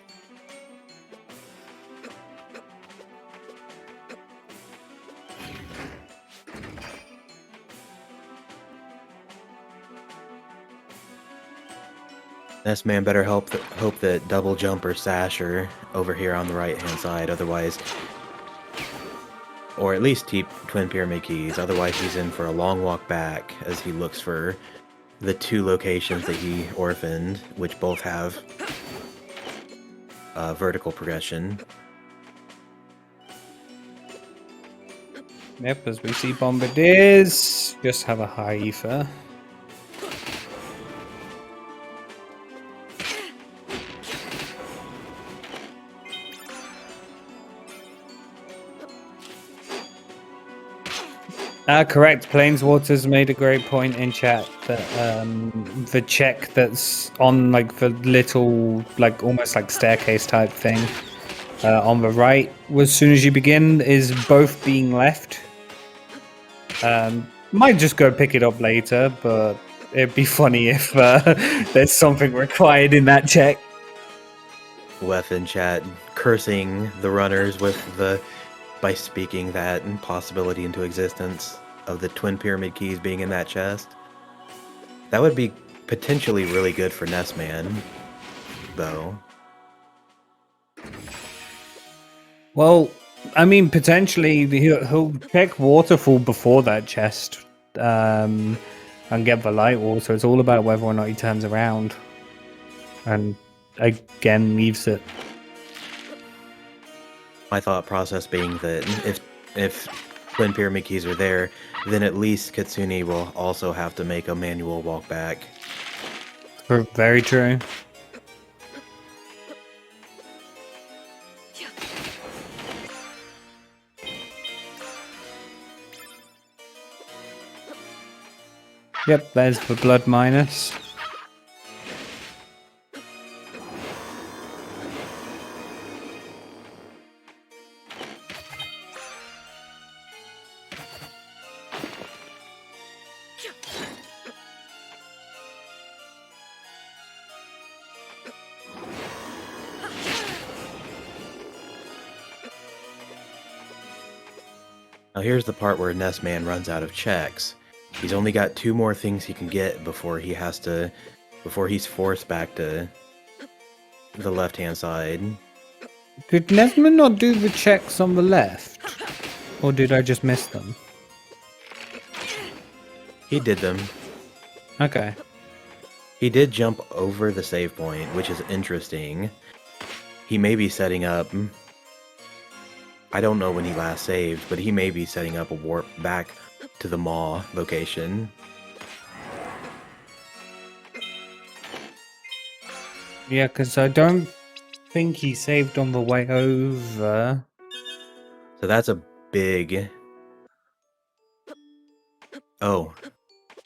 A: NesmaN better hope that Double Jump or Sash are over here on the right-hand side, otherwise... Or at least Twin Pyramid Keys, otherwise he's in for a long walk back as he looks for the two locations that he orphaned, which both have vertical progression.
B: Yep, as we see Bombardiers just have a high ether. Correct. Planeswaters made a great point in chat that the check that's on like the little, like almost like staircase type thing on the right, as soon as you begin, is both being left. Might just go pick it up later, but it'd be funny if there's something required in that check.
A: Wef in chat cursing the runners by speaking that possibility into existence of the twin pyramid keys being in that chest. That would be potentially really good for NesmaN, though.
B: Well, I mean, potentially he'll check Waterfall before that chest and get the light wall, so it's all about whether or not he turns around and again leaves it.
A: My thought process being that if twin pyramid keys are there, then at least Kitsune will also have to make a manual walk back.
B: Very true. Yep, there's the blood minus.
A: Now here's the part where NesmaN runs out of checks. He's only got 2 more things he can get before he's forced back to the left-hand side.
B: Did NesmaN not do the checks on the left? Or did I just miss them?
A: He did them.
B: Okay.
A: He did jump over the save point, which is interesting. He may be setting up... I don't know when he last saved, but he may be setting up a warp back to the Maw location.
B: Yeah, because I don't think he saved on the way over.
A: So that's a big... Oh.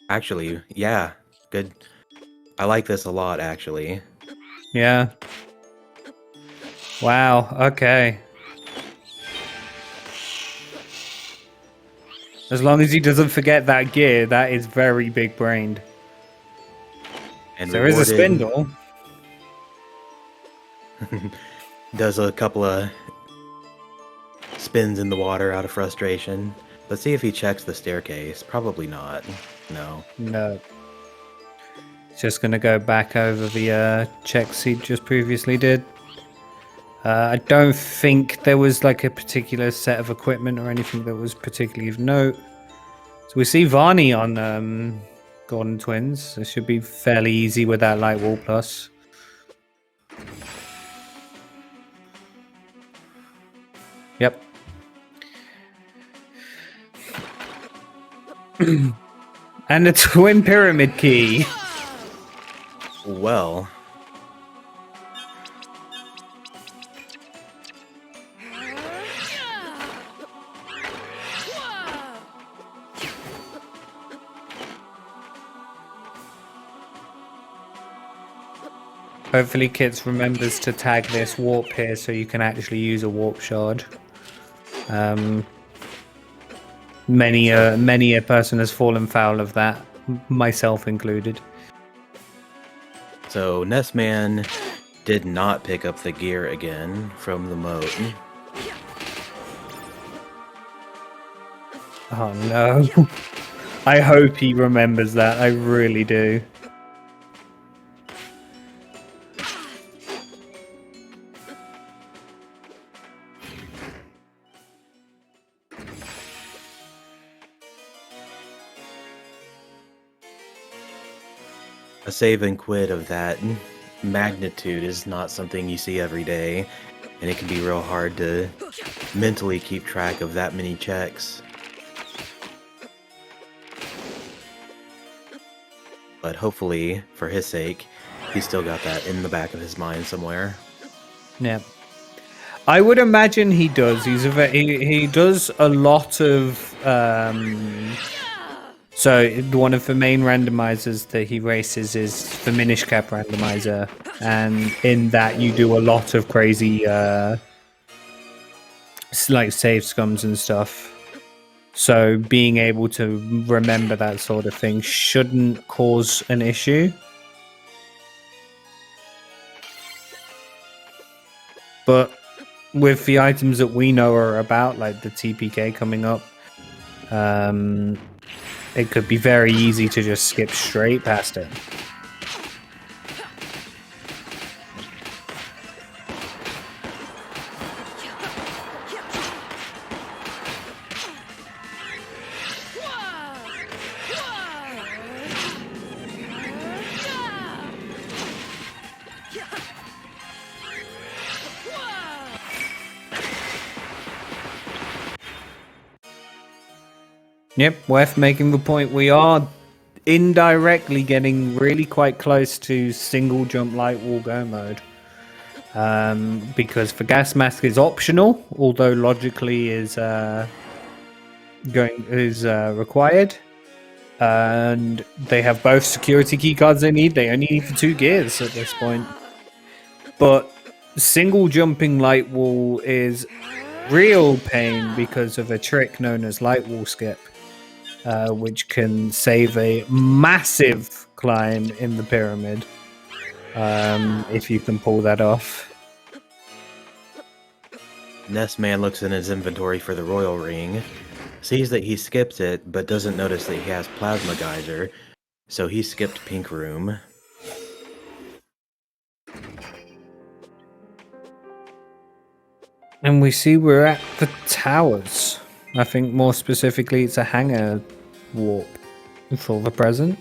A: Actually, yeah. Good. I like this a lot, actually.
B: Yeah. Wow, okay. As long as he doesn't forget that gear, that is very big-brained.
A: And
B: there is a spindle.
A: Does a couple of spins in the water out of frustration. Let's see if he checks the staircase. Probably not. No.
B: No. Just going to go back over the checks he just previously did. I don't think there was like a particular set of equipment or anything that was particularly of note. So we see Varney on Golden Twins. It should be fairly easy with that Light Wall Plus. Yep. And the Twin Pyramid Key.
A: Well...
B: Hopefully Kits remembers to tag this warp here so you can actually use a warp shard. Many a person has fallen foul of that, myself included.
A: So NesmaN did not pick up the gear again from the moat.
B: Oh no. I hope he remembers that, I really do.
A: A save and quit of that magnitude is not something you see every day, and it can be real hard to mentally keep track of that many checks. But hopefully, for his sake, he's still got that in the back of his mind somewhere.
B: Yeah. I would imagine he does. He does a lot of. So one of the main randomizers that he races is the Minish Cap randomizer, and in that you do a lot of crazy like save scums and stuff. So being able to remember that sort of thing shouldn't cause an issue. But with the items that we know are about, like the TPK coming up, it could be very easy to just skip straight past it. Yep, worth making the point. We are indirectly getting really quite close to single jump light wall go mode. Because the gas mask is optional, although logically is required. And they have both security keycards they need. They only need for 2 gears at this point. But single jumping light wall is real pain because of a trick known as light wall skip. Which can save a massive climb in the pyramid if you can pull that off.
A: NesmaN looks in his inventory for the Royal Ring, sees that he skipped it, but doesn't notice that he has Plasma Geyser, so he skipped Pink Room.
B: And we see we're at the towers. I think more specifically it's a hangar warp for the present.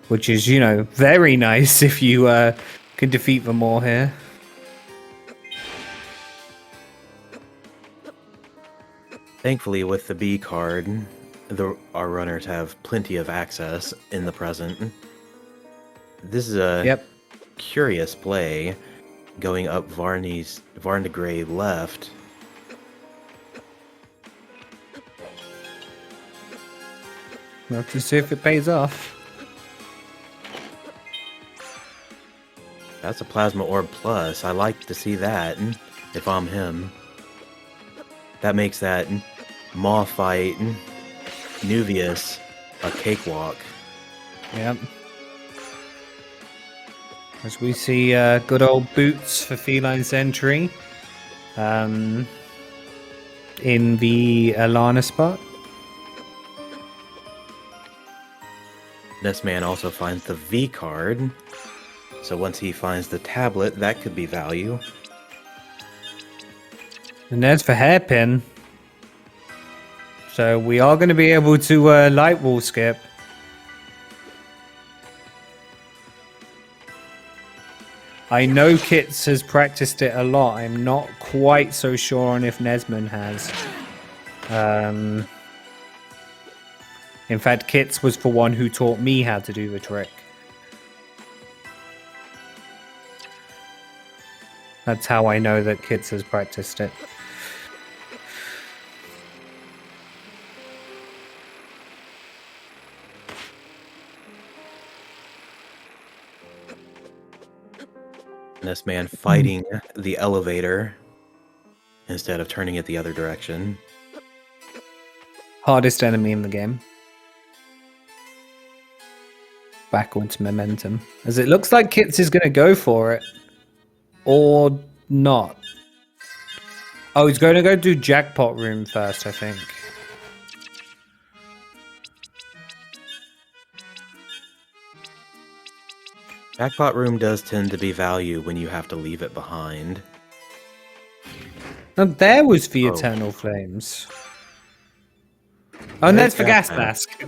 B: Which is, you know, very nice if you can defeat them all here.
A: Thankfully, with the B card, our runners have plenty of access in the present. This is a curious play, going up Varnagray left.
B: We'll have to see if it pays off.
A: That's a Plasma Orb Plus. I like to see that, if I'm him. That makes that Maw fight, Nuvius, a cakewalk.
B: Yep. As we see good old boots for Feline Sentry in the Alana spot.
A: NesmaN also finds the V card, so once he finds the tablet, that could be value.
B: And there's for Hairpin. So we are going to be able to light wall skip. I know Kits has practiced it a lot. I'm not quite so sure on if NesmaN has. In fact, Kits was the one who taught me how to do the trick. That's how I know that Kits has practiced it.
A: NesmaN fighting the elevator instead of turning it the other direction.
B: Hardest enemy in the game. Backwards momentum. As it looks like Kits is going to go for it. Or not. Oh, he's going to go do Jackpot Room first, I think.
A: Jackpot Room does tend to be value when you have to leave it behind.
B: Now, there was the Eternal Flames. Oh, and that's the gas mask.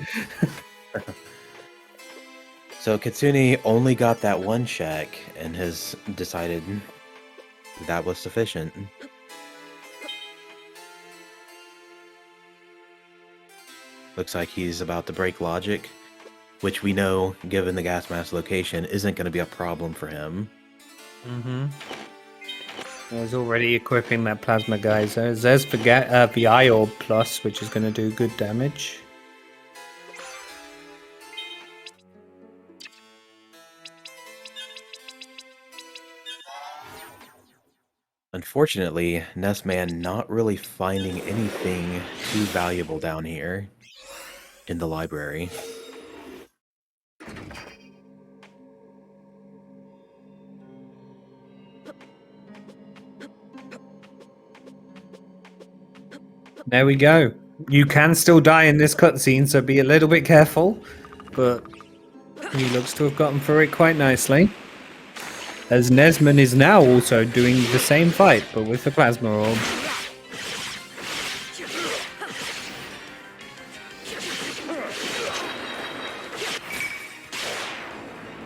A: So Kitsune only got that one check and has decided that was sufficient. Looks like he's about to break logic, which we know, given the gas mask location, isn't going to be a problem for him.
B: Mm-hmm. There's already equipping that plasma geyser. There's the Eye Orb Plus, which is going to do good damage.
A: Unfortunately, NesmaN not really finding anything too valuable down here in the library.
B: There we go. You can still die in this cutscene, so be a little bit careful. But he looks to have gotten through it quite nicely. As NesmaN is now also doing the same fight, but with the plasma orb.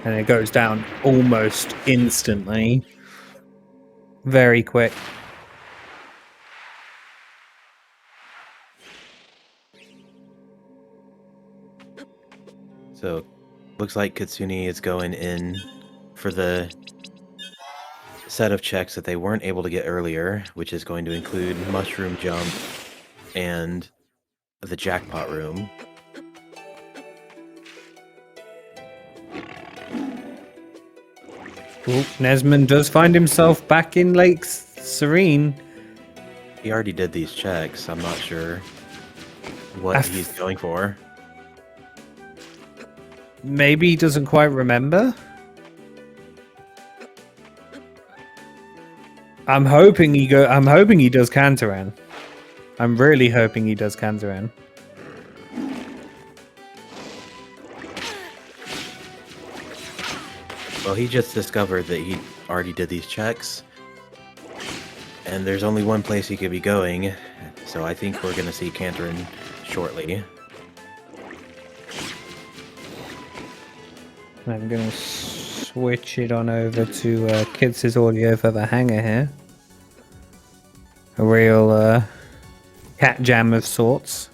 B: And it goes down almost instantly. Very quick.
A: So, looks like Kitsune is going in for the set of checks that they weren't able to get earlier, which is going to include Mushroom Jump and the Jackpot Room.
B: Ooh, NesmaN does find himself back in Lake Serene.
A: He already did these checks. I'm not sure what he's going for.
B: Maybe he doesn't quite remember. I'm hoping he does Kantaran. I'm really hoping he does Kantaran.
A: Well, he just discovered that he already did these checks. And there's only one place he could be going. So I think we're going to see Kantaran shortly.
B: I'm going to switch it on over to Kids' audio for the hanger here. A real cat jam of sorts.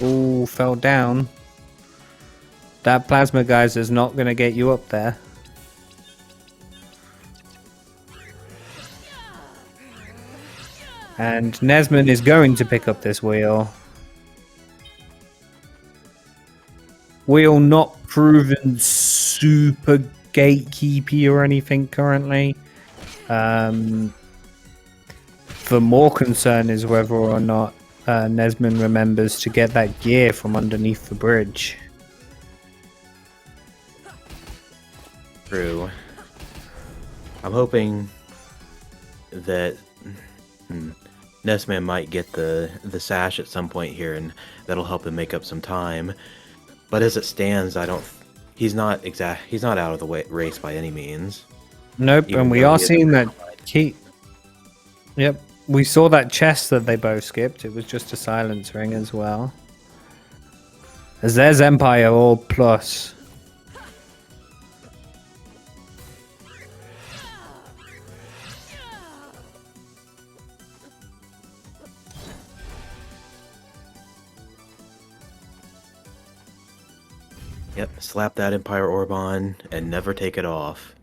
B: Ooh, fell down. That plasma geyser's not going to get you up there. And NesmaN is going to pick up this wheel. Wheel not proven super gatekeepy or anything currently. The more concern is whether or not NesmaN remembers to get that gear from underneath the bridge.
A: True. I'm hoping that NesmaN might get the sash at some point here, and that'll help him make up some time. But as it stands, he's not out of the race by any means.
B: Nope,
A: Even
B: and we
A: though
B: are
A: he is
B: seeing that
A: verified.
B: key. Yep, we saw that chest that they both skipped. It was just a silence ring as well. As there's Empire Orb Plus.
A: Yep, slap that Empire Orb on and never take it off.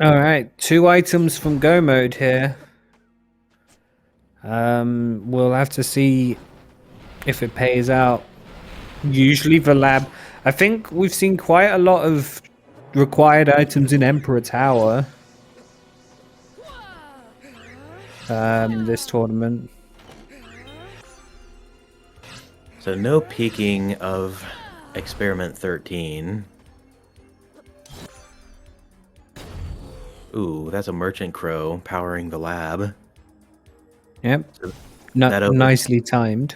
B: Alright, 2 items from Go Mode here. We'll have to see if it pays out. Usually the lab... I think we've seen quite a lot of required items in Emperor Tower. This tournament.
A: So no peeking of Experiment 13. Ooh, that's a Merchant Crow powering the lab.
B: Yep.
A: So that opens-
B: Nicely timed.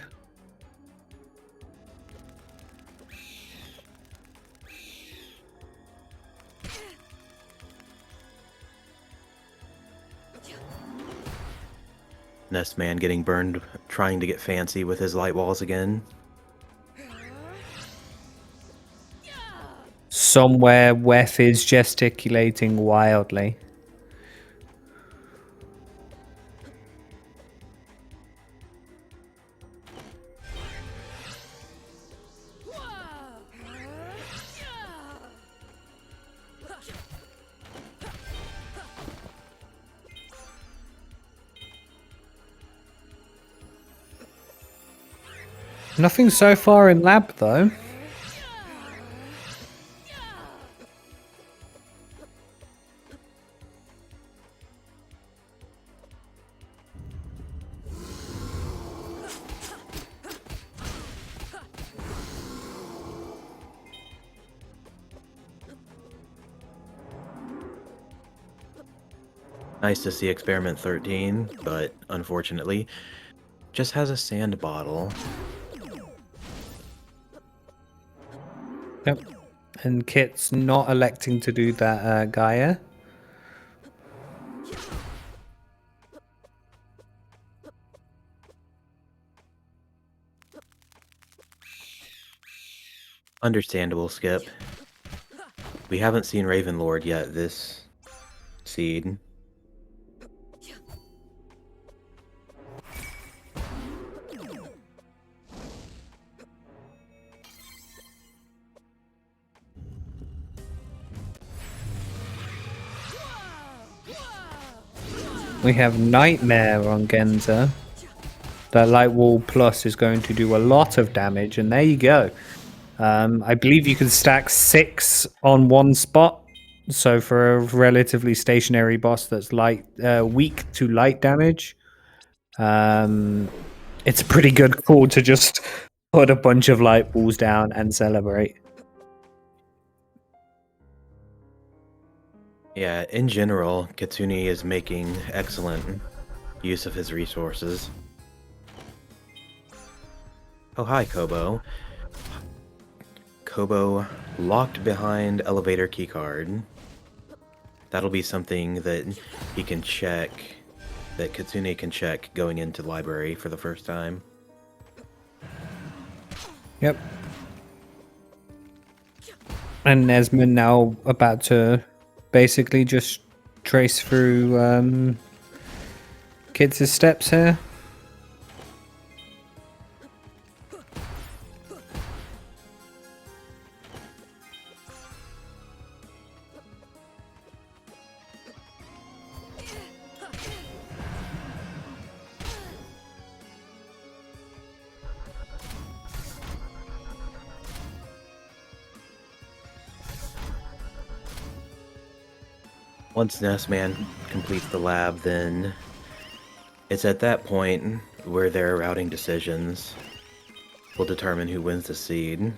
A: NesmaN getting burned trying to get fancy with his light walls again.
B: Somewhere Wef is gesticulating wildly. Nothing so far in lab, though.
A: Nice to see Experiment 13, but unfortunately, just has a sand bottle.
B: Yep. And Kit's not electing to do that, Gaia.
A: Understandable, Skip. We haven't seen Ravenlord yet this seed.
B: We have Nightmare on Genza. That Light Wall Plus is going to do a lot of damage, and there you go. I believe you can stack 6 on one spot. So for a relatively stationary boss that's weak to light damage, it's a pretty good call to just put a bunch of light walls down and celebrate.
A: Yeah, in general, Kitsune is making excellent use of his resources. Oh, hi, Kobo. Kobo locked behind elevator keycard. That'll be something that he can check, that Kitsune can check going into the library for the first time.
B: Yep. And NesmaN now about to basically just trace through Kids' steps here.
A: Once NesmaN completes the lab, then it's at that point where their routing decisions will determine who wins the seed.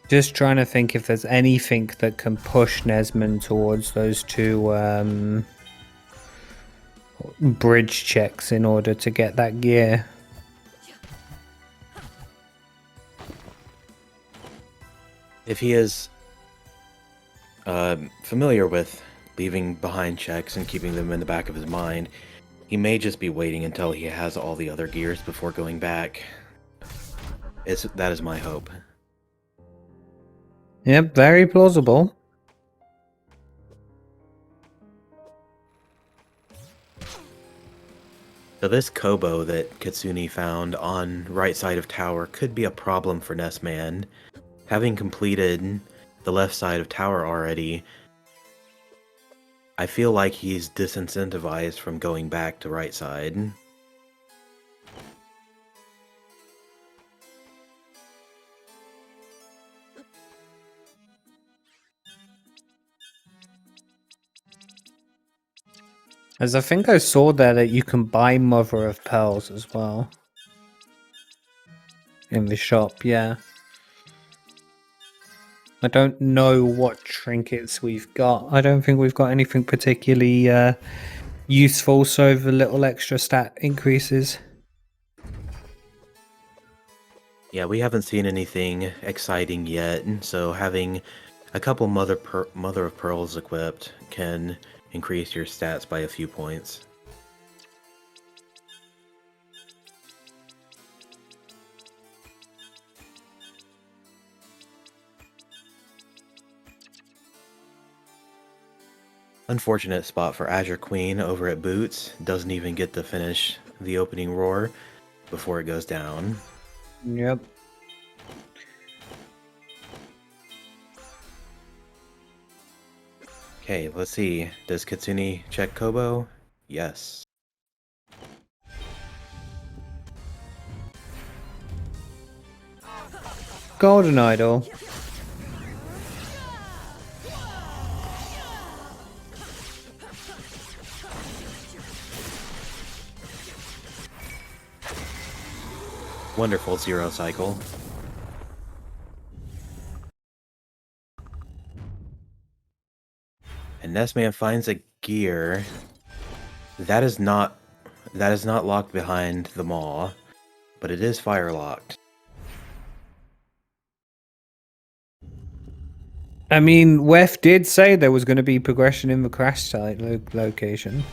B: Just trying to think if there's anything that can push NesmaN towards those two bridge checks in order to get that gear.
A: If he is familiar with leaving behind checks and keeping them in the back of his mind, he may just be waiting until he has all the other gears before going back. That is my hope.
B: Yep, very plausible.
A: So this Kobo that Kitsune found on right side of tower could be a problem for NesmaN. Having completed the left side of tower already, I feel like he's disincentivized from going back to right side.
B: As I think I saw there that you can buy Mother of Pearls as well. In the shop, yeah. I don't know what trinkets we've got. I don't think we've got anything particularly useful, so the little extra stat increases.
A: Yeah, we haven't seen anything exciting yet, so having a couple Mother of Pearls equipped can increase your stats by a few points. Unfortunate spot for Azure Queen over at Boots. Doesn't even get to finish the opening roar before it goes down.
B: Yep.
A: Okay, let's see. Does Kitsune check Kobo? Yes.
B: Golden Idol.
A: Wonderful zero cycle. And NesmaN finds a gear. That is not locked behind the maw, but it is fire locked.
B: I mean, Wef did say there was going to be progression in the crash site location.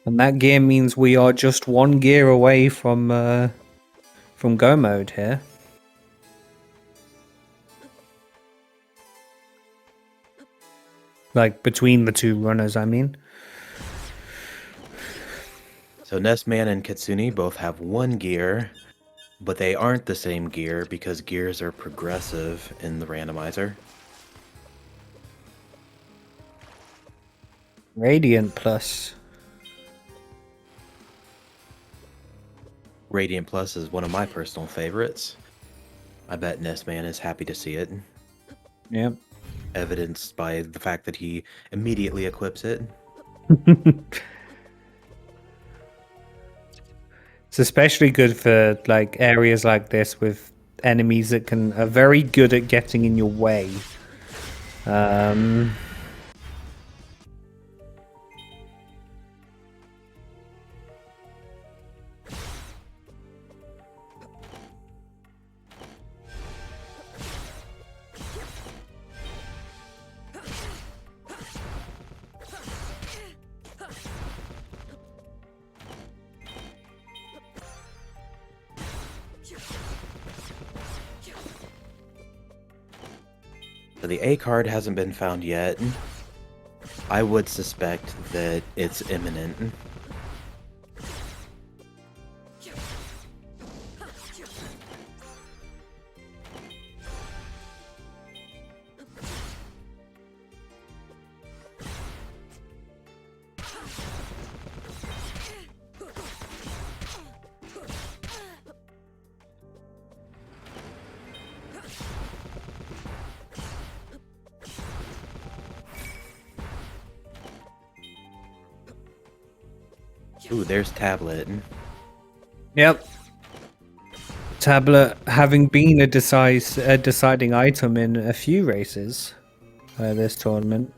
B: And that gear means we are just one gear away from go mode here. Like, between the two runners, I mean.
A: So NesmaN and Kitsune both have one gear, but they aren't the same gear because gears are progressive in the randomizer.
B: Radiant Plus.
A: Radiant Plus is one of my personal favorites. I bet NesmaN is happy to see it.
B: Yep.
A: Evidenced by the fact that he immediately equips it.
B: It's especially good for like areas like this with enemies that are very good at getting in your way.
A: So the A card hasn't been found yet. I would suspect that it's imminent. Ooh, there's Tablet.
B: Yep. Tablet having been a deciding item in a few races this tournament.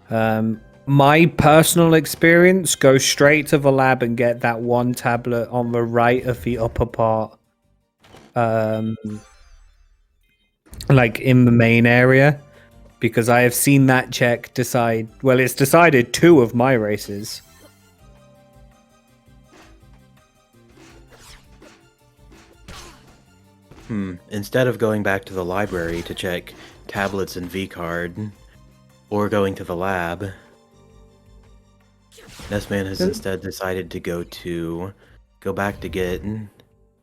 B: My personal experience, go straight to the lab and get that one tablet on the right of the upper part. Like in the main area. Because I have seen that check decide... Well, it's decided 2 of my races.
A: Instead of going back to the library to check tablets and V-card, or going to the lab, NesmaN has instead decided to go back to get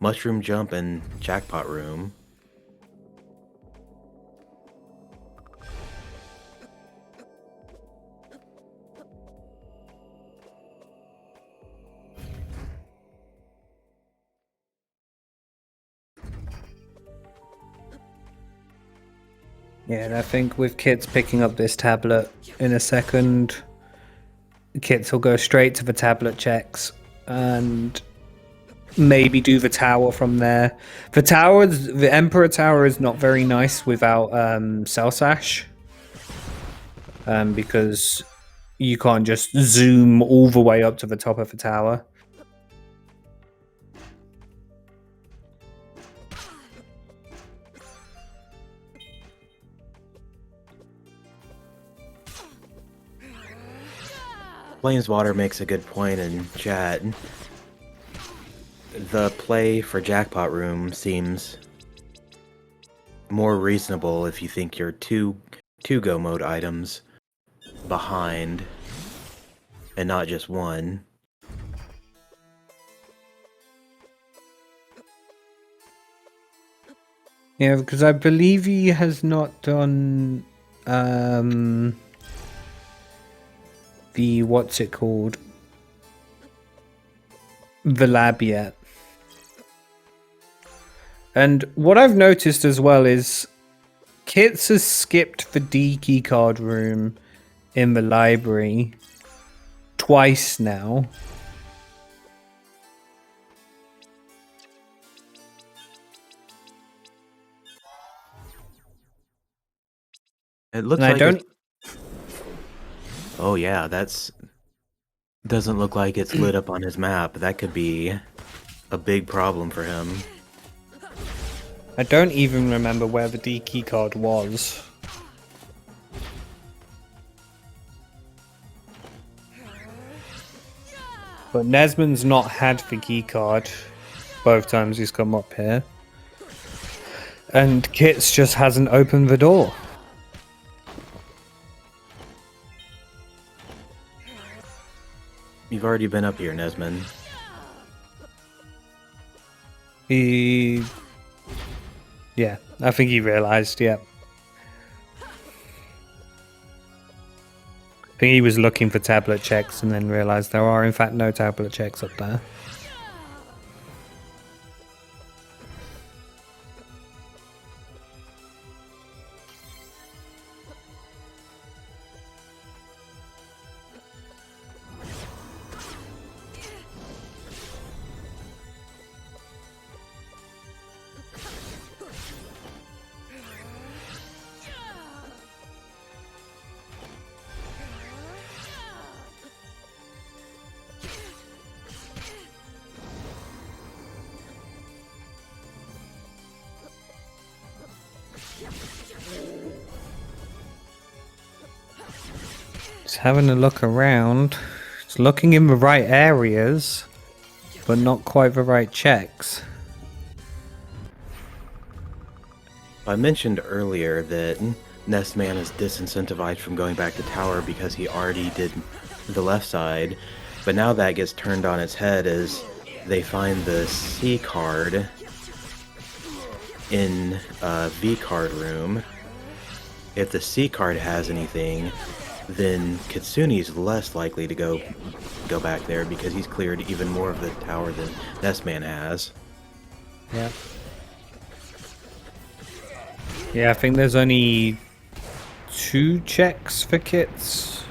A: Mushroom Jump and Jackpot Room.
B: Yeah, and I think with Kits picking up this tablet in a second, Kits will go straight to the tablet checks and maybe do the tower from there. The Emperor Tower is not very nice without Cell Sash. Because you can't just zoom all the way up to the top of the tower.
A: Flameswater makes a good point in chat. The play for Jackpot Room seems more reasonable if you think you're two go mode items behind and not just one.
B: Yeah, because I believe he has not done the what's it called? The lab yet. And what I've noticed as well is Kits has skipped the D keycard room in the library twice now.
A: It looks
B: And
A: like
B: I don't.
A: Oh yeah, that's doesn't look like it's lit up on his map. That could be a big problem for him.
B: I don't even remember where the D keycard was. But NesmaN's not had the keycard both times he's come up here. And Kits just hasn't opened the door.
A: You've already been up here, NesmaN.
B: Yeah, I think he realised, yeah. I think he was looking for tablet checks and then realised there are in fact no tablet checks up there. Just having a look around. It's looking in the right areas, but not quite the right checks.
A: I mentioned earlier that NesmaN is disincentivized from going back to tower because he already did the left side, but now that gets turned on its head as they find the C card in V card room. If the C card has anything, then Kitsune's less likely to go back there because he's cleared even more of the tower than NesmaN has.
B: Yeah. Yeah, I think there's only 2 checks for Kits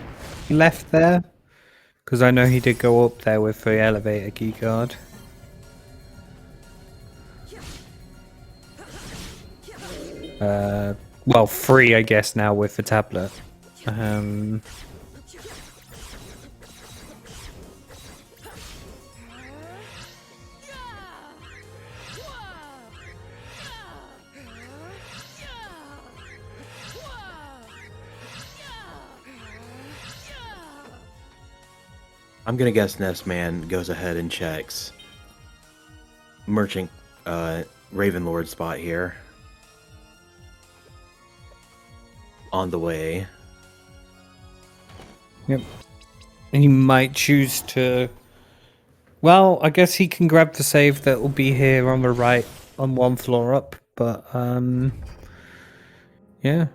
B: left there. Because I know he did go up there with the elevator keycard. Well, 3 I guess now with the tablet.
A: I'm gonna guess NesmaN goes ahead and checks Merchant Ravenlord spot here. On the way.
B: Yep. He might choose to... Well, I guess he can grab the save that will be here on the right, on 1 floor up, but, yeah.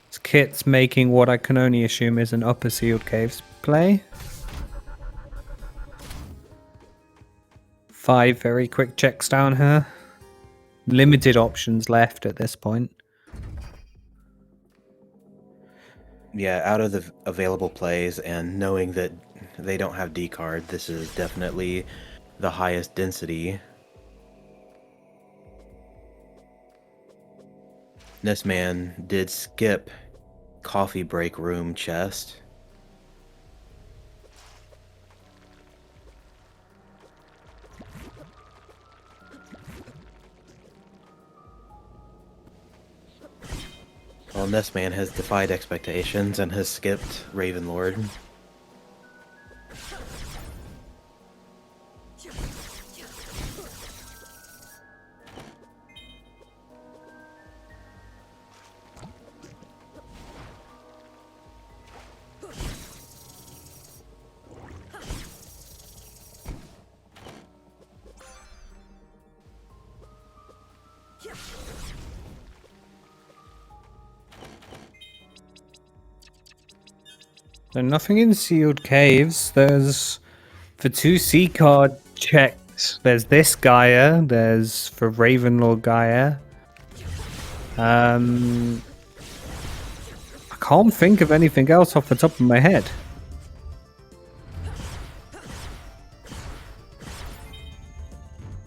B: It's Kit's making what I can only assume is an upper sealed caves play. 5 very quick checks down here. Limited options left at this point.
A: Yeah, out of the available plays and knowing that they don't have D card, this is definitely the highest density. NesmaN did skip coffee break room chest. Well, NesmaN has defied expectations and has skipped Ravenlord.
B: So nothing in sealed caves. There's for 2 C card checks. There's this Gaia. There's for Ravenlord Gaia. I can't think of anything else off the top of my head.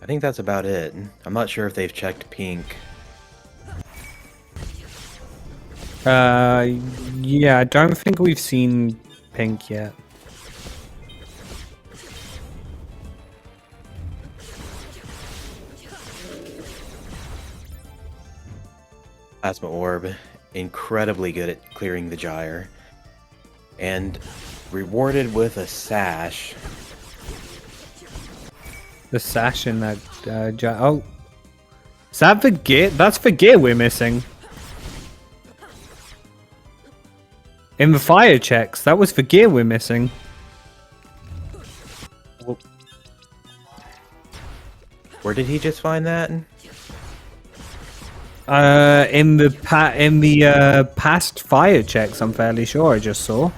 A: I think that's about it. I'm not sure if they've checked pink.
B: Yeah, I don't think we've seen pink yet.
A: Plasma Orb, incredibly good at clearing the gyre. And rewarded with a sash.
B: The sash in that oh. Is that the gear? That's the gear we're missing. In the fire checks, that was the gear we're missing.
A: Where did he just find that?
B: In the past fire checks, I'm fairly sure I just saw.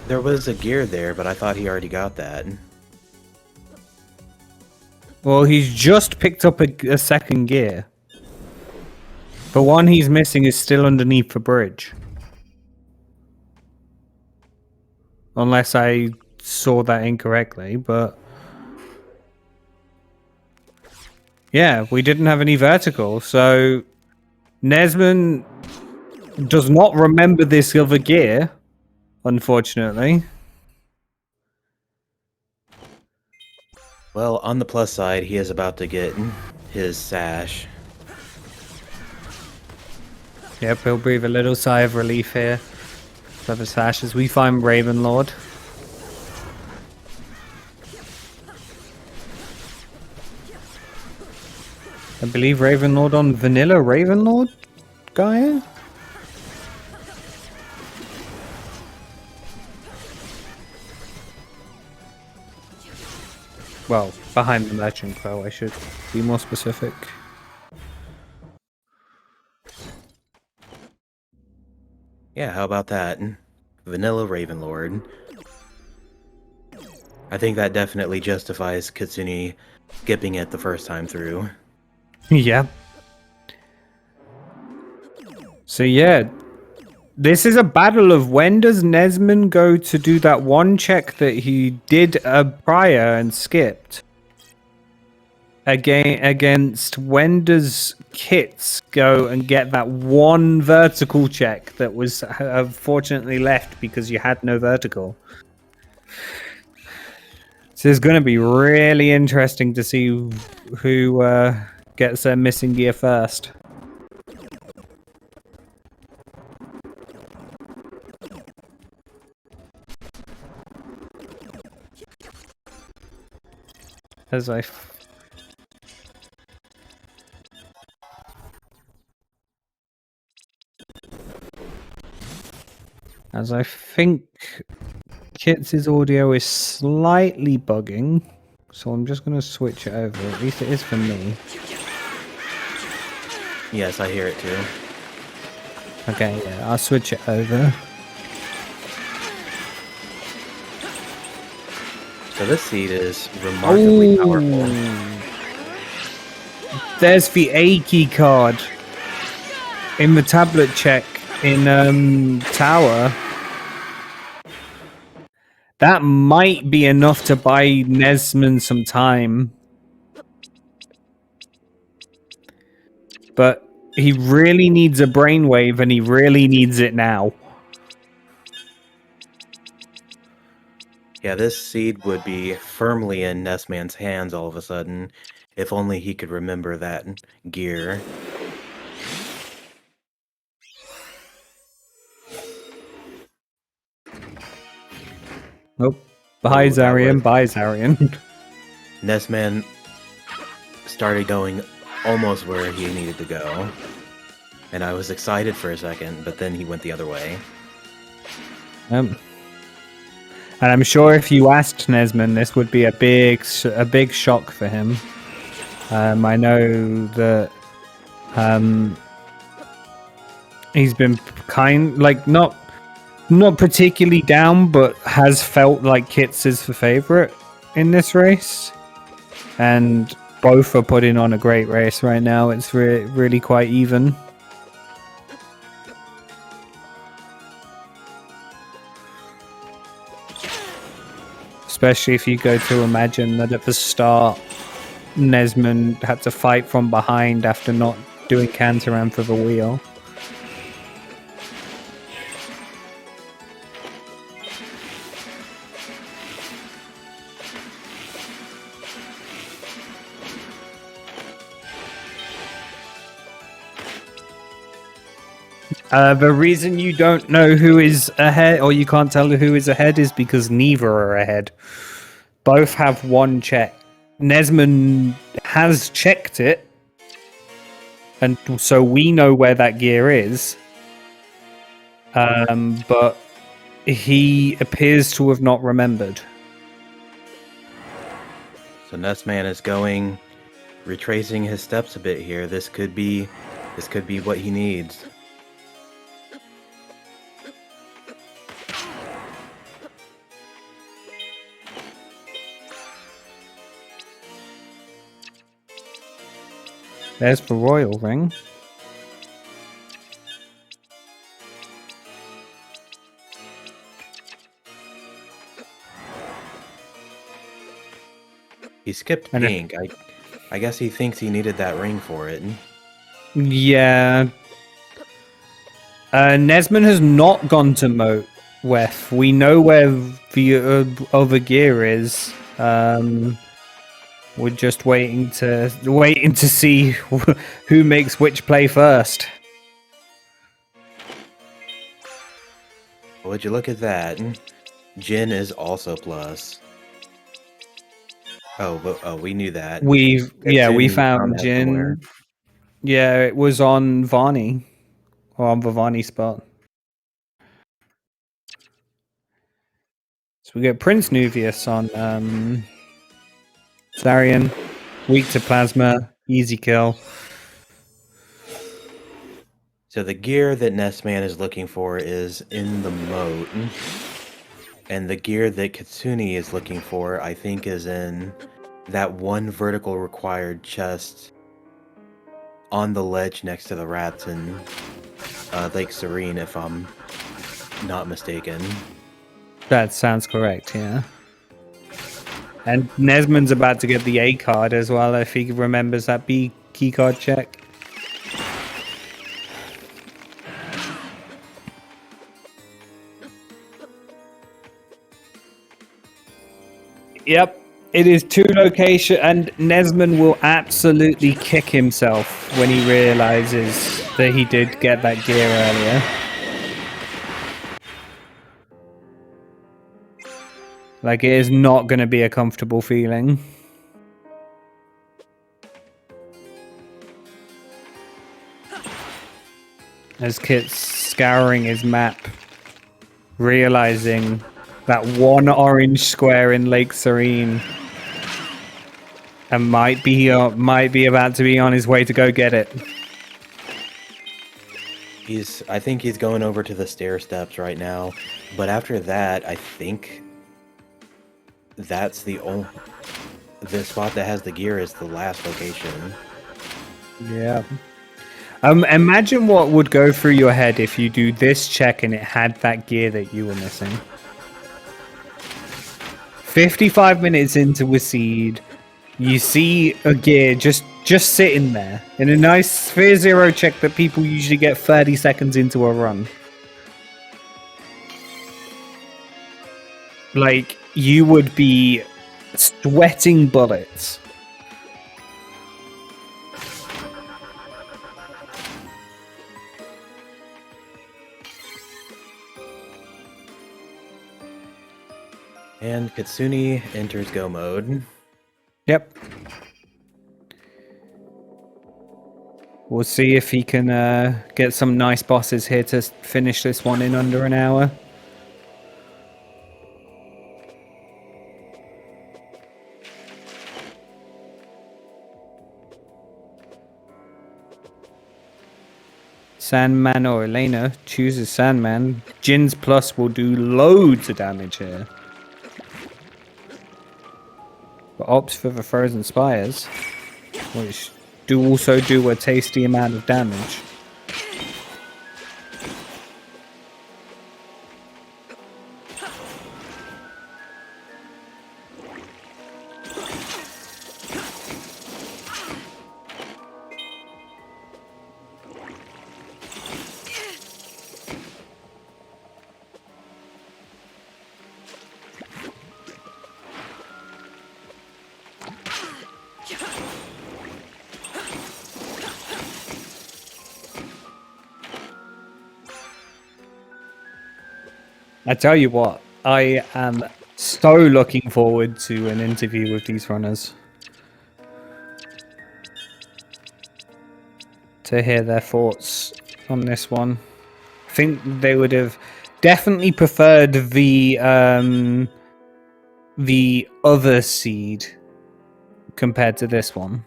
A: There was a gear there, but I thought he already got that.
B: Well, he's just picked up a second gear. The one he's missing is still underneath the bridge. Unless I saw that incorrectly, but... Yeah, we didn't have any vertical, so... NesmaN does not remember this other gear, unfortunately.
A: Well, on the plus side, he is about to get his sash.
B: Yep, he'll breathe a little sigh of relief here. For the sash as we find Ravenlord. I believe Ravenlord on vanilla Ravenlord Gaia? Well, behind the merchant crow, I should be more specific.
A: Yeah, how about that? Vanilla Ravenlord. I think that definitely justifies Kitsune skipping it the first time through.
B: Yeah. So yeah, this is a battle of when does NesmaN go to do that one check that he did prior and skipped? Against when does Kits go and get that one vertical check that was unfortunately left because you had no vertical? So it's going to be really interesting to see who gets their missing gear first. As I think Kits' audio is slightly bugging, so I'm just going to switch it over. At least it is for me.
A: Yes, I hear it too.
B: Okay, yeah, I'll switch it over.
A: So this seed is remarkably powerful.
B: There's the A key card in the tablet check in Tower. That might be enough to buy NesmaN some time. But He really needs a brainwave, and he really needs it now.
A: Yeah, this seed would be firmly in NesmaN's hands all of a sudden, if only he could remember that gear.
B: Nope. Bye,
A: Oh, that
B: Zarian.
A: was-
B: Bye, Zarian.
A: NesmaN started going almost where he needed to go. And I was excited for a second, but then he went the other way.
B: And I'm sure if you asked NesmaN, this would be a big shock for him. I know that he's been not particularly down, but has felt like Kits is the favorite in this race, and both are putting on a great race right now. It's really quite even. Especially if you go to imagine that at the start, NesmaN had to fight from behind after not doing Cantaran for the wheel. The reason you don't know who is ahead, or you can't tell who is ahead, is because neither are ahead. Both have one check. NesmaN has checked it, and so we know where that gear is. But he appears to have not remembered.
A: So NesmaN is retracing his steps a bit here. This could be what he needs.
B: There's the royal ring.
A: He skipped pink. I guess he thinks he needed that ring for it.
B: Yeah. NesmaN has not gone to Moat Wef. We know where the other gear is. We're just waiting to see who makes which play first.
A: Would you look at that? Jin is also plus. Oh, we knew that.
B: We
A: Kitsune
B: found
A: that
B: Jin.
A: somewhere.
B: Yeah, it was on Vani, or on the Vani spot. So we get Prince Nuvius on Zarian, weak to plasma, easy kill.
A: So the gear that NesmaN is looking for is in the moat. And the gear that Kitsune is looking for, I think, is in that one vertical required chest on the ledge next to the rats in Lake Serene, if I'm not mistaken.
B: That sounds correct, yeah. And NesmaN's about to get the A card as well, if he remembers that B key card check. Yep, it is 2 location, and NesmaN will absolutely kick himself when he realizes that he did get that gear earlier. Like, it is not going to be a comfortable feeling. As Kit's scouring his map, realizing that one orange square in Lake Serene, and might be about to be on his way to go get it.
A: I think he's going over to the stair steps right now, but after that, I think that's the spot that has the gear is the last location.
B: Yeah. Imagine what would go through your head if you do this check and it had that gear that you were missing. 55 minutes into a seed, You see a gear just sitting there in a nice Sphere Zero check that people usually get 30 seconds into a run. Like, you would be sweating bullets.
A: And Kitsune enters go mode.
B: Yep. We'll see if he can get some nice bosses here to finish this one in under an hour. Sandman or Elena chooses Sandman. Jin's Plus will do loads of damage here. But opts for the Frozen Spires, which do also do a tasty amount of damage. I tell you what, I am so looking forward to an interview with these runners. To hear their thoughts on this one. I think they would have definitely preferred the other seed compared to this one.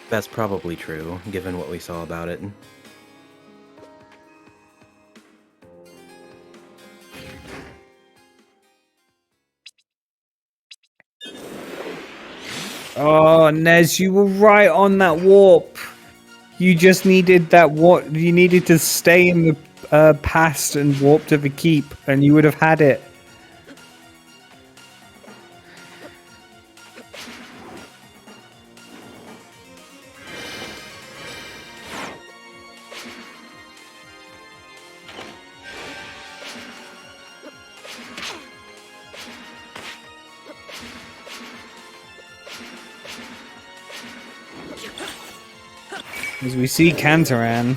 A: That's probably true, given what we saw about it.
B: Oh, Nez, you were right on that warp. You just needed that warp. You needed to stay in the past and warp to the keep, and you would have had it. As we see Kantaran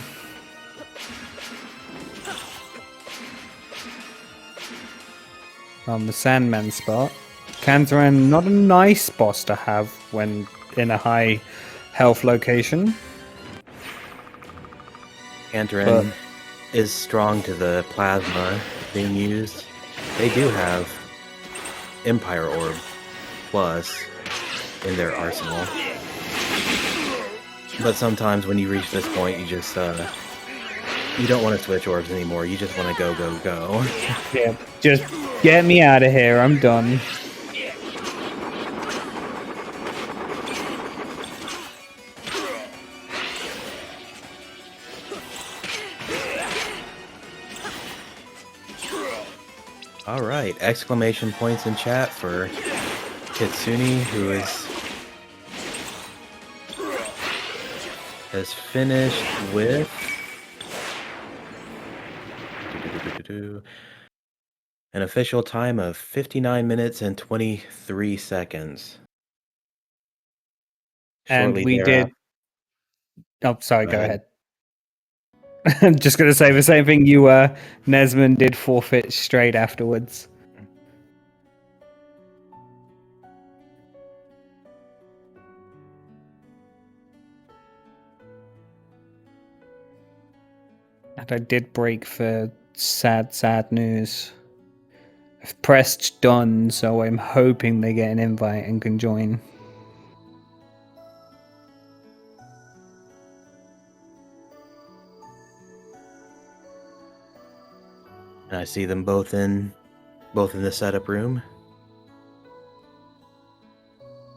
B: on the Sandman spot. Kantaran, not a nice boss to have when in a high health location.
A: Kantaran is strong to the plasma being used. They do have Empire Orb Plus in their arsenal. But sometimes when you reach this point, you just, you don't want to switch orbs anymore. You just want to go, go, go.
B: Yeah, just get me out of here. I'm done.
A: All right, exclamation points in chat for Kitsune, who has finished with an official time of 59 minutes and 23 seconds.
B: And
A: Shortly
B: we
A: thereafter-
B: did. Oh, sorry, go ahead. I'm just going to say the same thing you NesmaN did forfeit straight afterwards. And I did break for sad news. I've pressed done, so I'm hoping they get an invite and can join.
A: And I see them both in the setup room.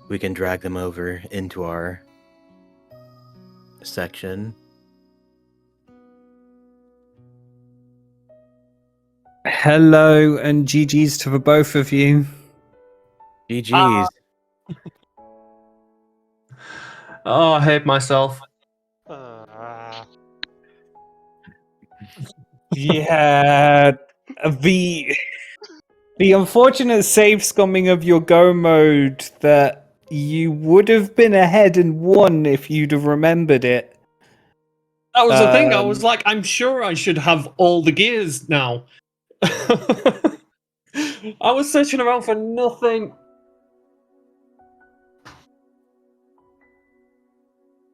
A: We can drag them over into our section.
B: Hello and GG's to the both of you.
A: GG's.
C: Oh, I hate myself.
B: Yeah, the unfortunate save scumming of your go mode that you would have been ahead and won if you'd have remembered it.
C: That was the thing. I was like, I'm sure I should have all the gears now. I was searching around for nothing.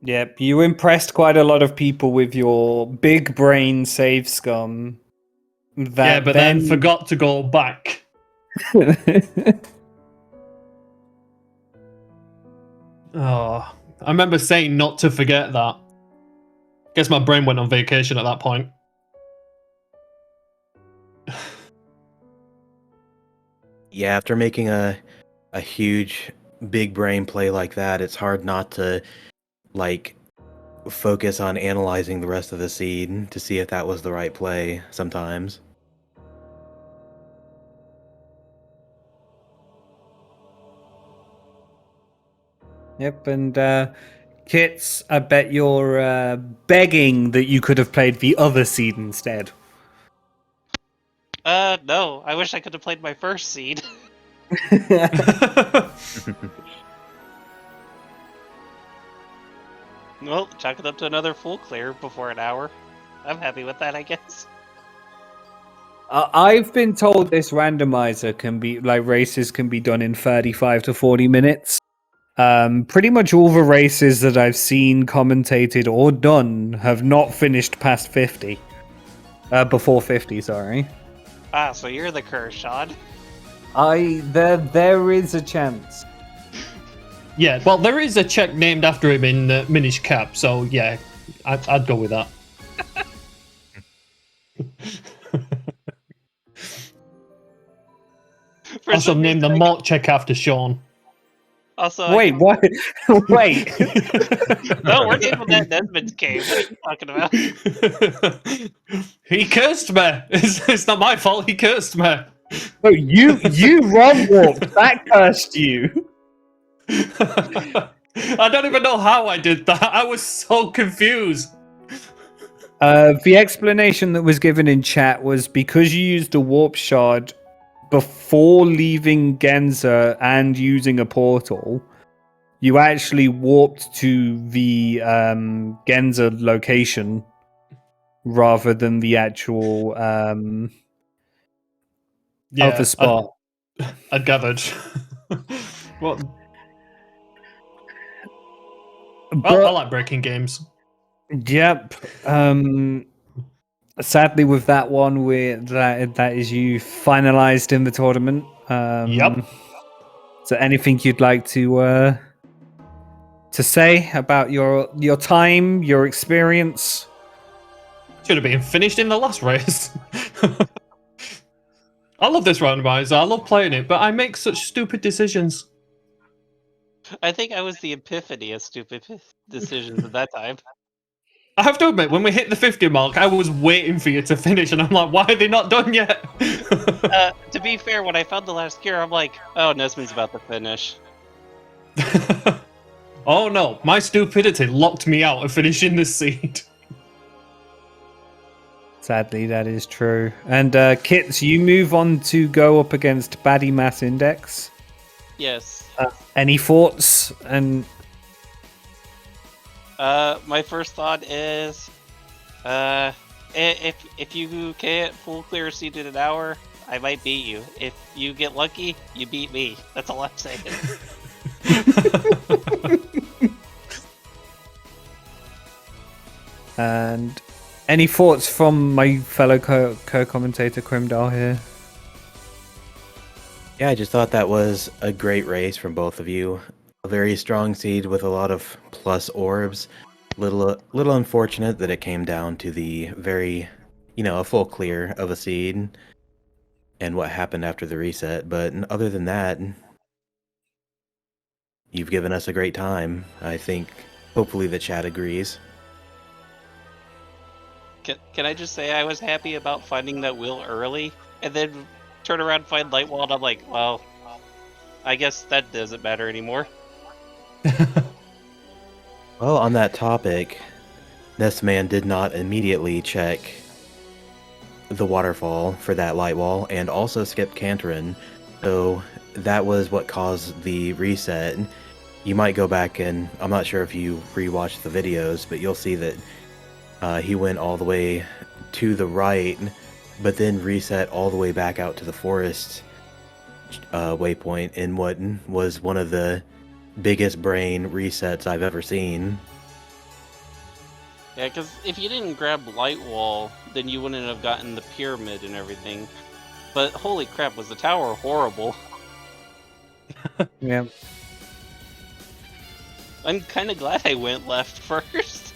B: Yep, you impressed quite a lot of people with your big brain save scum.
C: Yeah, but then forgot to go back. Oh, I remember saying not to forget that. Guess my brain went on vacation at that point.
A: Yeah, after making a huge big brain play like that, it's hard not to like focus on analyzing the rest of the seed to see if that was the right play sometimes.
B: Yep, and Kits, I bet you're begging that you could have played the other seed instead.
D: No. I wish I could have played my first seed. Well, chalk it up to another full clear before an hour. I'm happy with that, I guess.
B: I've been told this randomizer can be like races can be done in 35 to 40 minutes. Pretty much all the races that I've seen commentated or done have not finished past 50. Before 50, sorry.
D: Ah, so you're the curse, Sean.
B: There is a chance.
C: Yeah, well, there is a Czech named after him in Minish Cap, so yeah, I'd go with that. Also named the Malt Czech after Sean.
D: Also,
B: wait, what? Wait.
D: No, we're naming that NesmaN's cave. What are you talking about?
C: He cursed me. It's not my fault. He cursed me.
B: Oh, you wrong walked. That cursed you.
C: I don't even know how I did that. I was so confused.
B: The explanation that was given in chat was because you used a warp shard before leaving Genza and using a portal, you actually warped to the Genza location rather than the actual other spot.
C: I gathered. Well, I like breaking games.
B: Yep. Sadly, with that one, that is you finalized in the tournament.
C: Yep.
B: So, anything you'd like to say about your time, your experience?
C: Should have been finished in the last race. I love this randomizer. I love playing it, but I make such stupid decisions.
D: I think I was the epiphany of stupid decisions at that time.
C: I have to admit, when we hit the 50 mark, I was waiting for you to finish, and I'm like, why are they not done yet?
D: To be fair, when I found the last gear, I'm like, oh, NesmaN's about to finish.
C: Oh no, my stupidity locked me out of finishing this seed.
B: Sadly, that is true. And Kits, you move on to go up against Baddie Mass Index.
D: Yes.
B: Any thoughts? And
D: my first thought is, if you can't full clear a seed in an hour, I might beat you. If you get lucky, you beat me. That's all I'm saying.
B: And any thoughts from my fellow co-commentator Crimdal here?
A: Yeah, I just thought that was a great race from both of you. A very strong seed with a lot of plus orbs. Little unfortunate that it came down to the very, a full clear of a seed and what happened after the reset. But other than that, you've given us a great time. I think hopefully the chat agrees.
D: Can I just say I was happy about finding that wheel early, and then turn around and find Lightwall, and I'm like, well, I guess that doesn't matter anymore.
A: Well, on that topic, NesmaN did not immediately check the waterfall for that light wall, and also skipped Cantorin, so that was what caused the reset. You might go back and, I'm not sure if you rewatched the videos, but you'll see that he went all the way to the right, but then reset all the way back out to the forest waypoint in what was one of the biggest brain resets I've ever seen.
D: Yeah, because if you didn't grab Lightwall, then you wouldn't have gotten the pyramid and everything. But holy crap, was the tower horrible.
B: Yeah.
D: I'm kind of glad I went left first.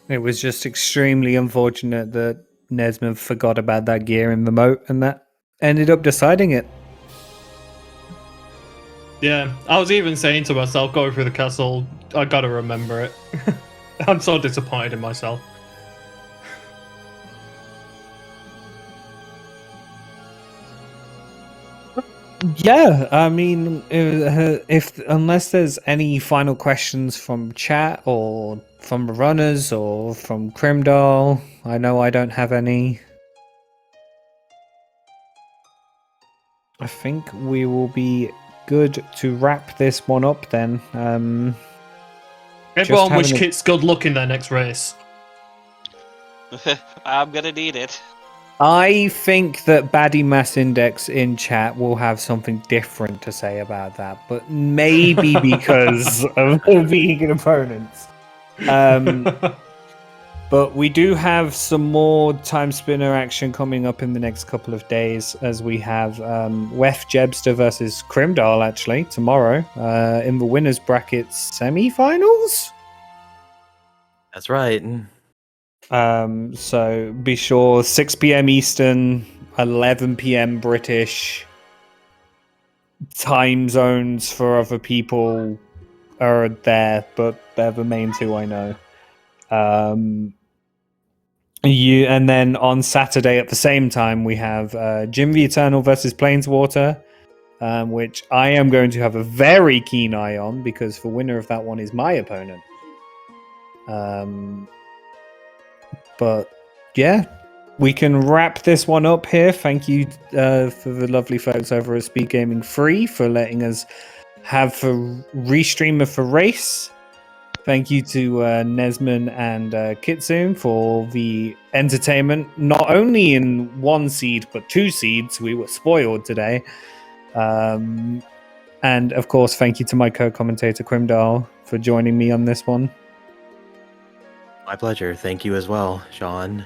B: It was just extremely unfortunate that NesmaN forgot about that gear in the moat, and that ended up deciding it.
C: Yeah, I was even saying to myself, going through the castle, I gotta remember it. I'm so disappointed in myself.
B: Yeah, I mean, if unless there's any final questions from chat or from the runners or from Crimdal, I know I don't have any. I think we will be good to wrap this one up then.
C: Everyone wish
B: having a-
C: Kit's good luck in their next race.
D: I'm gonna need it.
B: I think that Baddie Mass Index in chat will have something different to say about that, but maybe because of the vegan opponents. But we do have some more Timespinner action coming up in the next couple of days, as we have Wef Jebster versus Crimdal actually tomorrow in the winners bracket semi-finals.
A: That's right.
B: So be sure 6 p.m. Eastern, 11 p.m. British time zones for other people are there, but they're the main two I know. And then on Saturday at the same time we have Jim the Eternal versus Planeswater, which I am going to have a very keen eye on because the winner of that one is my opponent. But yeah, we can wrap this one up here. Thank you for the lovely folks over at SpeedGaming Free for letting us have a restream of the race. Thank you to NesmaN and Kitsune for the entertainment, not only in 1 seed, but 2 seeds. We were spoiled today. And of course, thank you to my co-commentator Crimdal for joining me on this one.
A: My pleasure. Thank you as well, Sean.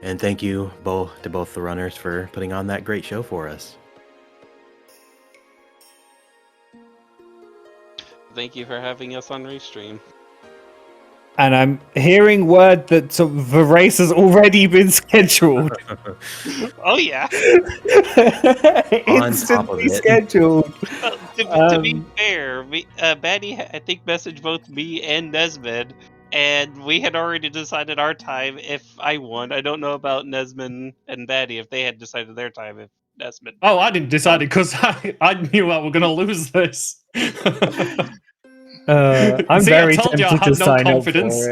A: And thank you to both the runners for putting on that great show for us.
D: Thank you for having us on Restream.
B: And I'm hearing word that the race has already been scheduled.
D: Oh yeah.
A: On top of
B: Instantly
A: it.
B: scheduled.
D: To be fair, Baddie I think messaged both me and NesmaN, and we had already decided our time if I won. I don't know about NesmaN and Baddie if they had decided their time if NesmaN.
C: Oh, I didn't decide it because I knew I was going to lose this.
B: I'm
C: See,
B: very
C: I told you I
B: tempted to
C: had no
B: sign
C: confidence.
B: up for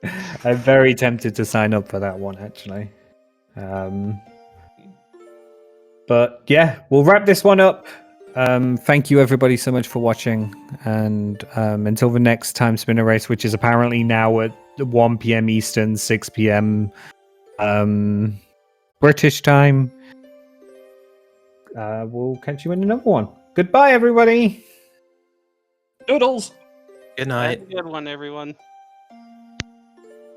B: it. I'm very tempted to sign up for that one, actually. But yeah, we'll wrap this one up. Thank you everybody so much for watching, and until the next Timespinner race, which is apparently now at 1 p.m. Eastern, 6 p.m. British time. We'll catch you in another one. Goodbye, everybody.
C: Doodles.
A: Good night.
D: Have a good one, everyone.